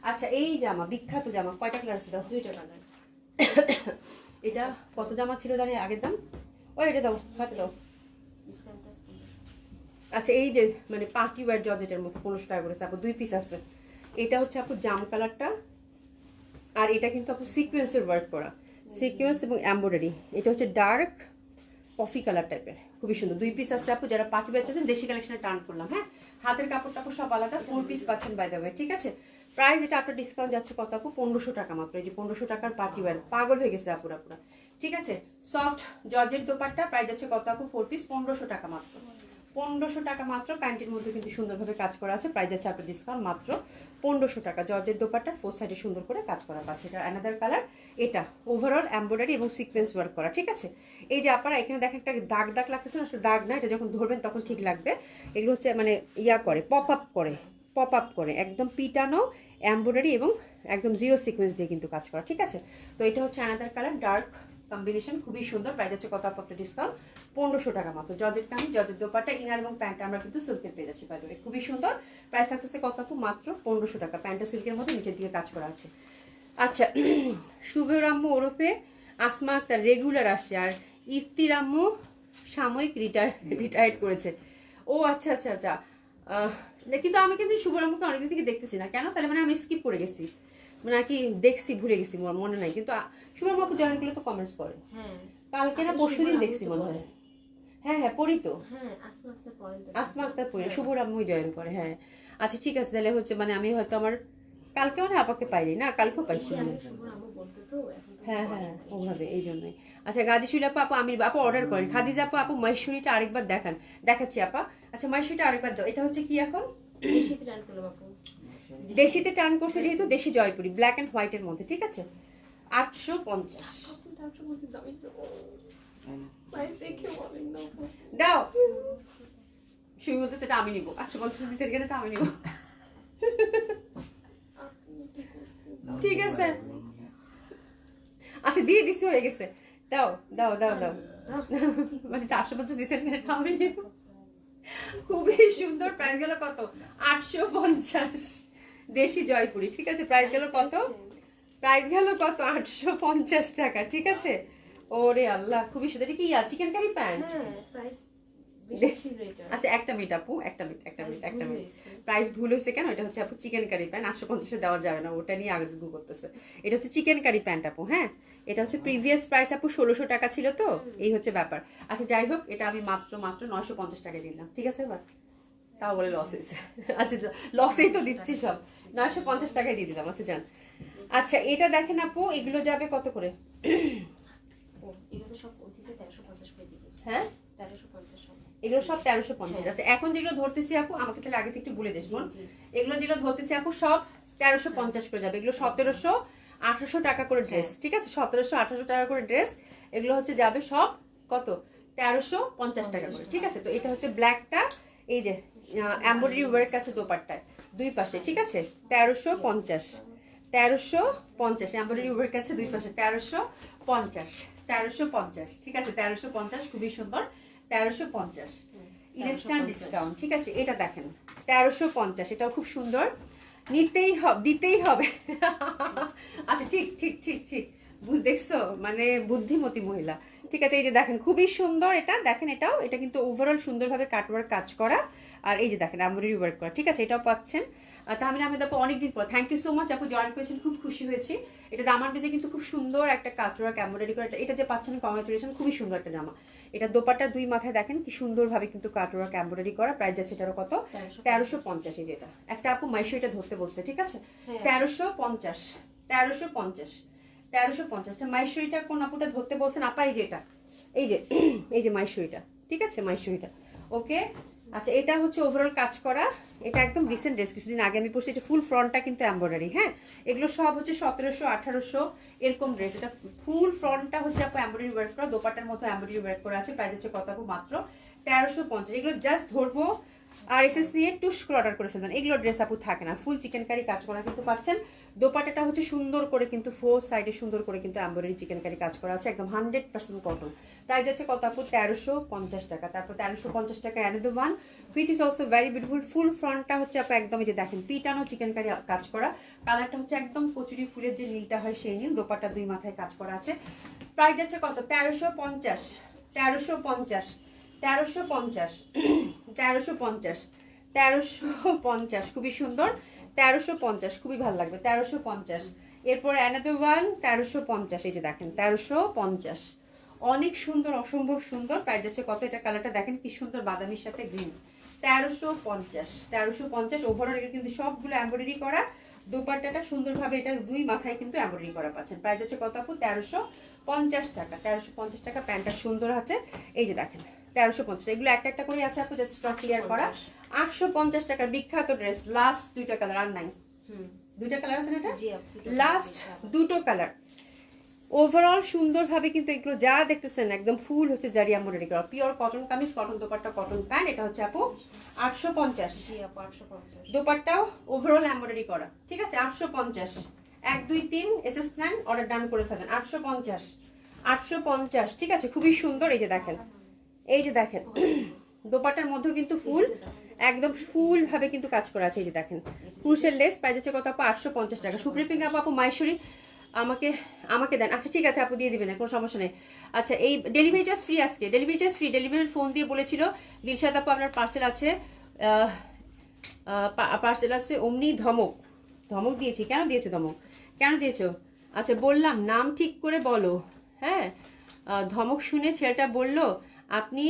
আচ্ছা এই জামা বিখ্যাত জামা কয়টা কালার আছে দাও দুইটা কালার এটা কত জামা ছিল জানি আগের দাম ওই এটা দাও হাতে দাও আচ্ছা এই যে মানে পার্টি ওয়্যার জর্জেটের মতো 1500 টাকা করে আপু 2 পিস আছে এটা হচ্ছে আপু জাম কালারটা আর এটা কিন্তু আপু সিকোয়েন্সের ওয়ার্ক করা সিকোয়েন্স এবং এমব্রয়ডারি এটা হচ্ছে ডার্ক কফি কালার টাইপের খুবই সুন্দর 2 পিস আছে আপু যারা পার্টি ওয়্যার চাচ্ছেন দেশি কালেকশনে টার্ন করলাম হ্যাঁ হাতের কাপড় টাপড় সব আলাদা 4 পিস পাচ্ছেন বাই দ্য ওয়ে ঠিক আছে প্রাইস এটা আপনার ডিসকাউন্ট যাচ্ছে কত আপু 1500 টাকা মাত্র এই যে 1500 টাকার পার্টি ওয়্যার পাগল হয়ে গেছে আপুরা পুরা ঠিক আছে সফট জর্জেট দোপাট্টা প্রাইস যাচ্ছে কত আপু 4 পিস 1500 টাকা মাত্র 1500 টাকা মাত্র প্যান্টের মধ্যে কিন্তু সুন্দরভাবে কাজ করা আছে প্রাইস আছে আপনার ডিসকাউন্ট মাত্র 1500 টাকা জর্জেট দোপাট্টা ফোর সাইডে সুন্দর করে কাজ করা পাচ্ছে এটা অ্যানাদার কালার এটা ওভারঅল এমব্রয়ডারি এবং সিকোয়েন্স ওয়ার্ক করা ঠিক আছে এই যে আপনারা এখানে দেখেন একটা দাগ দাগ লাগতেছে না আসলে দাগ না এটা যখন ধরবেন তখন ঠিক লাগবে এগুলো হচ্ছে মানে ইয়া করে পপ আপ করে একদম পিটানো এমব্রয়ডারি এবং একদম জিরো সিকোয়েন্স দিয়ে কিন্তু কাজ করা ঠিক আছে তো এটা হচ্ছে অ্যানাদার কালার ডার্ক কম্বিনেশন খুবই সুন্দর প্রাইস আছে কত আপনার ডিসকাউন্ট 1500 টাকা মাত্র georgette kameez georgette dupatta inner এবং প্যান্টটা আমরা কিন্তু সিল্কের পেয়ে যাচ্ছি বাইরে খুবই সুন্দর প্রাইস থাকতেছে কত আপু মাত্র 1500 টাকা প্যান্টটা সিল্কের মধ্যে নিচের দিকে কাজ করা আছে আচ্ছা শুভরাম্য ওরফে আসমা একটা রেগুলার আসে আর ইফতিরাম্য সাময়িক রিটায়ার্ড করেছে ও আচ্ছা আচ্ছা আচ্ছা কিন্তু আমি কিন্তু শুভরাম্যকে অনেকদিন থেকে দেখতেছি না কেন তাহলে মানে আমি স্কিপ করে গেছি নাকি দেখছি ভুলে গেছি মনে নাই কিন্তু শুভরাম্য আপু জয়েন করলে তো কমেন্টস করে কালকে না পরশুদিন দেখছি মনে হয় হ্যাঁ হ্যাঁ পড়ি তো আসমা আক্তার পড়ি শুভরাম্যই জয়েন করে হ্যাঁ আচ্ছা ঠিক আছে তাহলে হচ্ছে মানে আমি হয়তো আমার কালকে মানে আপাকে পাইনি না কালকেও পাইছি হ্যাঁ হ্যাঁ ওভাবে এই জন্যই আচ্ছা গাজী শুইলা আপু আমির আপু অর্ডার করেন খাদিজা আপু মহেশ্বরীটা আরেকবার দেখান দেখাচ্ছি আপা আচ্ছা মহেশ্বরীটা আরেকবার দাও এটা হচ্ছে কি এখন দেশিতে টার্ন করছে যেহেতু দেশি জয়পুরি ব্ল্যাক এন্ড হোয়াইট এর মধ্যে ঠিক আছে 850 দাও শুই বলতে সেটা আমি নিব 850 দিচ্ছে এখানে আমি নিব ঠিক আছে আচ্ছা দিয়ে দিছি হয়ে গেছে দাও দাও দাও দাও মানে 850 দিচ্ছে এখানে আমি নিব খুবই সুন্দর প্রাইস গেল কত 850 দেশি জয়পুরি ঠিক আছে প্রাইস গেল কত প্রাইস গেল কত 850 টাকা, ঠিক আছে। ওরে আল্লাহ, খুবই সুন্দর। এটা কি চিকেন কারি প্যান্ট? হ্যাঁ, প্রাইস বেশি ছিল এটা। আচ্ছা একটা মিনিট আপু, একটা মিনিট। প্রাইস ভুল হয়েছে কেন? এটা হচ্ছে আপু চিকেন কারি প্যান্ট, 850 দেওয়া যাবে না, ওটা নিয়ে আগে গু করতেছে। এটা হচ্ছে চিকেন কারি প্যান্ট আপু, হ্যাঁ। এটা হচ্ছে প্রিভিয়াস প্রাইস আপু 1600 টাকা ছিল, তো এই হচ্ছে ব্যাপার। আচ্ছা যাই হোক, এটা আমি মাত্র 950 টাকায় দিলাম, ঠিক আছে। এবার তাও বলে লস হয়েছে। আচ্ছা লসেই তো দিচ্ছি সব, 950 টাকায় দিয়ে দিলাম। আচ্ছা যান। আচ্ছা এটা দেখেন আপু, এগুলো যাবে কত করে? ও, এগুলো সব ওদিকে 1350 করে দিয়েছে। হ্যাঁ 1350 সব। এগুলো সব 1350। আচ্ছা এখন যেগুলো ধরতেছি আপু, আমাকে তাহলে আগে থেকে একটু বলে দিস বোন। এগুলো যেগুলো ধরতেছি আপু সব 1350 করে যাবে। এগুলো 1700 1800 টাকা করে ড্রেস, ঠিক আছে। 1700 1800 টাকা করে ড্রেস, এগুলো হচ্ছে যাবে সব কত 1350 টাকা করে, ঠিক আছে। তো এটা হচ্ছে ব্ল্যাকটা, এই যে এমব্রয়ডারি ওয়ার্ক আছে দোপাট্টায় দুই পাশে, ঠিক আছে। 1350 এমব্রয়ডারি ওয়ার্ক আছে দুই পাশে, 1350, ঠিক আছে। 1350 খুবই সুন্দর, 1350 ইনস্ট্যান্ট ডিসকাউন্ট, ঠিক আছে। এটা দেখেন 1350, এটাও খুব সুন্দর, দিতেই হবে। আচ্ছা ঠিক দেখছো, মানে বুদ্ধিমতী মহিলা, ঠিক আছে। এই যে দেখেন খুবই সুন্দর, এটা দেখেন, এটা কিন্তু ওভারঅল সুন্দরভাবে কাটওয়ার্ক কাজ করা, আর এই যে দেখেন এমব্রয়ডারি ওয়ার্ক করা, ঠিক আছে। এটাও পাচ্ছেন। তাহমিনা আহমেদ আপু অনেকদিন পর, থ্যাংক ইউ সো মাচ আপু, জয়েন করেছেন, খুব খুশি হয়েছি। এটা দামান বেজে কিন্তু খুব সুন্দর একটা কাটওয়ার্ক এমব্রয়ডারি করা, এটা যে পাচ্ছেন কংগ্রাচুলেশন, খুবই সুন্দর একটা জামা। এটা দোপাট্টার দুই মাথায় দেখেন কি সুন্দরভাবে কিন্তু কাটওয়ার্ক এমব্রয়ডারি করা, প্রাইস যাচ্ছে এটারও কত 1350। এই যেটা একটা আপু মাইশো এটা ধরতে বলছে, ঠিক আছে। 1350 মাইশোরিটা কোন আপুটা ধরতে বলছেন আপা? এই যে এটা, এই যে মাইশোরিটা, ঠিক আছে, মাইশোরিটা, ওকে। আচ্ছা এটা হচ্ছে ওভারঅল কাজ করা, এটা একদম রিসেন্ট ড্রেস, কিছুদিন আগে আমি পরছি। এটা ফুল ফ্রন্টটা কিন্তু এমব্রয়ডারি, হ্যাঁ। এগুলো সব হচ্ছে 1700 1800 এরকম ড্রেস। এটা ফুল ফ্রন্টটা হচ্ছে আপু এমব্রয়ডারি ওয়ার্ক করা, দোপাট্টার মতো এমব্রয়ডারি ওয়ার্ক করা আছে, প্রাইস হচ্ছে কত আপু? মাত্র 1350। এগুলো জাস্ট ধরবো আর এসএস নিয়ে টুস করে অর্ডার করে ফেলবেন, এগুলো ড্রেস আপু থাকে না। ফুল চিকেন কারি কাজ করা কিন্তু পাচ্ছেন। দোপাট্টাটা হচ্ছে সুন্দর করে কিন্তু ফোর সাইডে সুন্দর করে কিন্তু এমব্রয়ডারি চিকেন কারি কাজ করা আছে, একদম 100% কটন। প্রাইস আছে কত আপু? 1350 টাকা। তারপর 1350 টাকা another one which is also very beautiful. Full ফ্রন্টটা হচ্ছে আপু একদম, এই যে দেখেন পিটানো চিকেন কারি কাজ করা, কালারটা হচ্ছে একদম কচুরি ফুলের যে নীলটা হয় সেই নীল, দোপাট্টা দুই মাথায় কাজ করা আছে। প্রাইস আছে কত? 1350 খুবই সুন্দর, 1350 খুবই ভালো লাগবে, 1350। এরপর অ্যানাদার ওয়ান 1350, এই যে দেখেন 1350, অনেক সুন্দর, অসম্ভব সুন্দর। প্রাইস যাচ্ছে কত? এটা কালারটা দেখেন কি সুন্দর, বাদামির সাথে গ্রিন, 1350 ওভারঅল। এটা কিন্তু সবগুলো এমব্রয়ডারি করা, দোপাট্টাটা সুন্দরভাবে এটা দুই মাথায় কিন্তু এমব্রয়ডারি করা পাচ্ছেন। প্রাইস যাচ্ছে কত আপু? 1350 টাকা। 1350 টাকা, প্যান্টটা সুন্দর আছে, এই যে দেখেন 1350। এগুলো একটা একটা করে আছে আপু, জাস্ট স্টক ক্লিয়ার করা। 850 টাকার বিখ্যাত ড্রেস, লাস্ট দুইটা কালার, আর নাই। দুইটা কালার আছে না এটা, লাস্ট দুটো কালার। ওভারঅল সুন্দরভাবে কিন্তু এগুলো যা দেখতেছেন একদম ফুল হচ্ছে জারি এমব্রয়ডারি করা, pure cotton kameez, cotton dupatta, cotton pant. এটা হচ্ছে আপু 850। দোপাট্টাও ওভারঅল এমব্রয়ডারি করা, ঠিক আছে। 850, 1 2 3 এসএস নেন, অর্ডার ডান করে ফেলেন। 850, ঠিক আছে, খুবই সুন্দর। এই যে দেখেন, দোপাট্টার মধ্যে কিন্তু ফুল, একদম ফুল ভাবে কিন্তু কাজ করা আছে, এই যে দেখেন ক্রুশের লেস। প্রাইস আছে কত আপু? 850 টাকা। সুপ্রিয়া পিঙ্ক আপু মাইশোরি আমাকে দেন। আচ্ছা ঠিক আছে আপু, দিয়ে দিবেন, কোনো সমস্যা নেই। আচ্ছা এই ডেলিভারি চার্জ ফ্রি, আজকে delivery charge free. Delivery phone দিয়ে বলেছিল দিলশাদ আপু আপনার পার্সেল আছে, অমনি ধমক দিয়েছি। কেন দিয়েছো? আচ্ছা বললাম নাম ঠিক করে বলো, হ্যাঁ। ধমক শুনে ছেলেটা বলল আপনি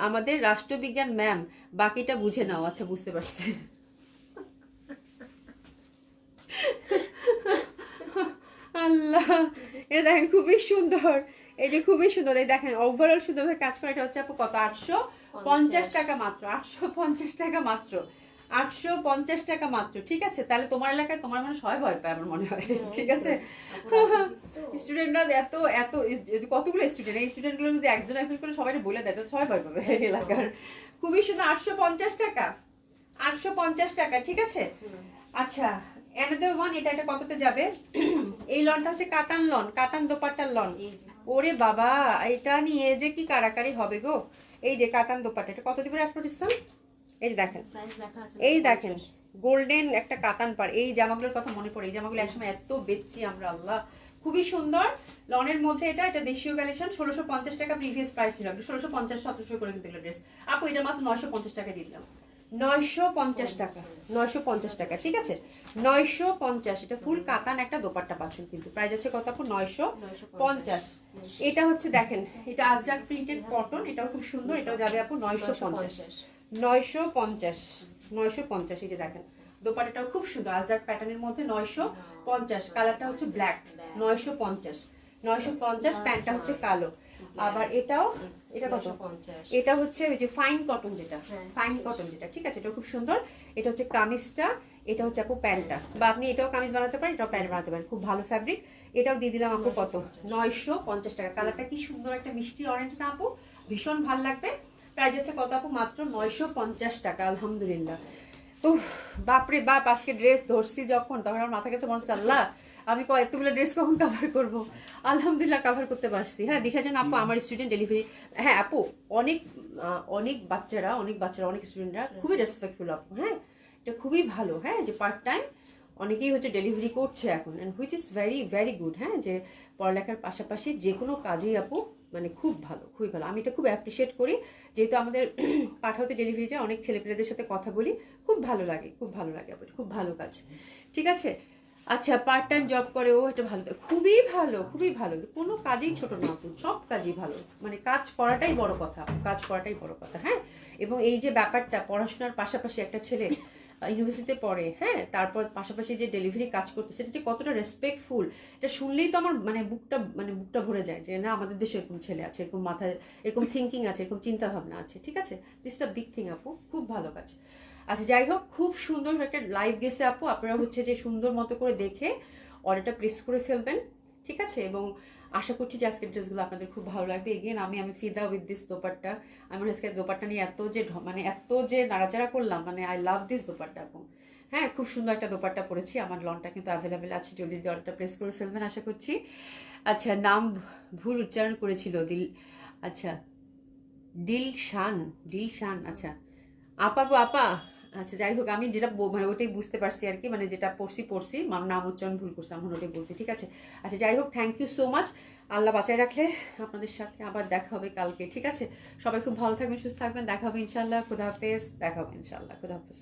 আমাদের রাষ্ট্রবিজ্ঞান ম্যাম, বাকিটা বুঝে নাও। আচ্ছা বুঝতে পারছি। আল্লাহ, এটা দেখেন খুবই সুন্দর, এই যে খুবই সুন্দর, এই দেখেন ওভারঅল সুন্দরভাবে কাজ করা। এটা হচ্ছে আপু কত? 850 টাকা মাত্র, 850 টাকা মাত্র, 850 টাকা মাত্র, ঠিক আছে। তাহলে তোমার এলাকায় তোমার মনে সবাই ভয় পায় আমার মনে হয়, ঠিক আছে। স্টুডেন্টরা এত এত কতগুলো স্টুডেন্ট, এই স্টুডেন্টগুলো যদি একজন করে সবাই বলে দেয় তো সবাই ভয় পাবে এলাকার। খুবই সুন্দর, 850 টাকা, 850 টাকা, ঠিক আছে। আচ্ছা অ্যানাদার ওয়ান, এটা কততে যাবে? এই লনটা হচ্ছে কাতান লন, কাতান দোপাট্টার লন। ওরে বাবা, এটা নিয়ে যে কি কারাকারি হবে গো। এই যে কাতান দোপাট্টা, এটা কত দিবেন আফটার ডিসকাউন্ট? এই যে দেখেন, গোল্ডেন একটা কাতান পার। এই জামাগুলোর কথা মনে পড়ে, এই জামাগুলো একসময় এত বেচছি আমরা, আল্লাহ খুবই সুন্দর। লনের মধ্যে এটা এটা দেশীয় কালেকশন, 1650 টাকা প্রিভিয়াস প্রাইস ছিল, 1650 1700 করে কিন্তু ড্রেস। আপু এটা মাত্র 950 টাকা দিয়ে দিলাম, 950 টাকা, 950 টাকা, ঠিক আছে 950। এটা ফুল কাতান একটা দোপাট্টা পাচ্ছেন, কিন্তু প্রাইস আছে কত আপু? 950। এটা হচ্ছে দেখেন, এটা আজরাক প্রিন্টেড কটন, এটাও খুব সুন্দর, এটাও যাবে আপু 950, 950, 950। এই যে দেখেন দোপাট্টাটাও খুব সুন্দর, আজরাক প্যাটার্নের মধ্যে 950। কালারটা হচ্ছে ব্ল্যাক, 950, 950। প্যান্টটা হচ্ছে কালো। আবার এটাও, এটা কত? এটা হচ্ছে ওই যে ফাইন কটন, যেটা ফাইন কটন যেটা, ঠিক আছে, এটা খুব সুন্দর। এটা হচ্ছে কামিজটা, এটা হচ্ছে আপু প্যান্টটা, বা আপনি এটাও কামিজ বানাতে পারেন, এটাও প্যান্ট বানাতে পারেন, খুব ভালো ফ্যাব্রিক। এটাও দিয়ে দিলাম আপু কত? 950 টাকা। কালারটা কি সুন্দর, একটা মিষ্টি অরেঞ্জ না আপু? ভীষণ ভালো লাগবে। প্রাইস আছে কত আপু? মাত্র 950 টাকা। আলহামদুলিল্লাহ। উফ, বাপরে বাপ, আজকে ড্রেস ধরছি যখন, তখন আমার মাথা কাছে মনে হচ্ছে আল্লাহ আমি এতগুলো ড্রেস কখন কভার করব। আলহামদুলিল্লাহ কভার করতে পারছি। হ্যাঁ দিশা জান আপু আমার স্টুডেন্ট ডেলিভারি, হ্যাঁ আপু অনেক অনেক বাচ্চারা অনেক স্টুডেন্টরা খুবই রেসপেক্টফুল আপু। হ্যাঁ এটা খুবই ভালো, হ্যাঁ যে পার্ট টাইম অনেকেই হচ্ছে ডেলিভারি করছে এখন, and which is very very good. হ্যাঁ যে পড়ালেখার পাশাপাশি যে কোনো কাজেই আপু মানে খুব ভালো, খুবই ভালো। আমি এটা খুব অ্যাপ্রিসিয়েট করি, যেহেতু আমাদের পাঠাতে ডেলিভারি যায়, অনেক ছেলেপেলেদের সাথে কথা বলি, খুব ভালো লাগে, খুব ভালো লাগে আপু, খুব ভালো কাজ, ঠিক আছে। আচ্ছা পার্ট টাইম জব করেও এটা ভালো, খুবই ভালো, খুবই ভালো। কোনো কাজেই ছোট না আপু, সব কাজই ভালো, মানে কাজ করাটাই বড় কথা, কাজ করাটাই বড় কথা। হ্যাঁ এবং এই যে ব্যাপারটা, পড়াশোনার পাশাপাশি একটা ছেলে ইউনিভার্সিটিতে পড়ে, হ্যাঁ তারপর পাশাপাশি যে ডেলিভারি কাজ করতেছে, এটা যে কতটা রেসপেক্টফুল, এটা শুনলেই তো আমার বুকটা ভরে যায়, যে না আমাদের দেশে এরকম ছেলে আছে, এরকম মাথায় এরকম থিঙ্কিং আছে, এরকম চিন্তা ভাবনা আছে, ঠিক আছে। দিস দ্য বিগ থিং আপু, খুব ভালো কাজ। আচ্ছা যাই হোক, খুব সুন্দর একটা লাইভ গেছে আপু, আপনারা হচ্ছে যে সুন্দর মতো করে দেখে অর্ডারটা প্লেস করে ফেলবেন, ঠিক আছে। এবং আশা করছি যে আজকের ড্রেসগুলো আপনাদের খুব ভালো লাগবে। এগেন আমি ফিদা উইথ দিস দোপাট্টা। আমি আজকে দোপাট্টা নিয়ে এত যে নাড়াচাড়া করলাম, মানে আই লাভ দিস দোপাট্টা আপু। হ্যাঁ খুব সুন্দর একটা দোপাট্টা পরেছি, আমার লনটা কিন্তু অ্যাভেলেবেল আছে, জলদি জলদি অর্ডারটা প্লেস করে ফেলবেন আশা করছি। আচ্ছা নাম ভুল উচ্চারণ করেছিল, আচ্ছা দিলশান, দিলশান, আচ্ছা আপা গো আপা। আচ্ছা যাই হোক, আমি যেটা মানে ওটাই বুঝতে পারছি আর কি, মানে যেটা পড়ছি নাম উচ্চারণ ভুল করছি, আমি ওটাই বলছি, ঠিক আছে। আচ্ছা যাই হোক, থ্যাংক ইউ সো মাচ। আল্লাহ বাঁচায় রাখলে আপনাদের সাথে আবার দেখা হবে কালকে, ঠিক আছে। সবাই খুব ভালো থাকবেন, সুস্থ থাকবেন, দেখা হবে ইনশাল্লাহ। খুদা হাফেজ, দেখা হবে ইনশাল্লাহ, খুদা হাফেজ।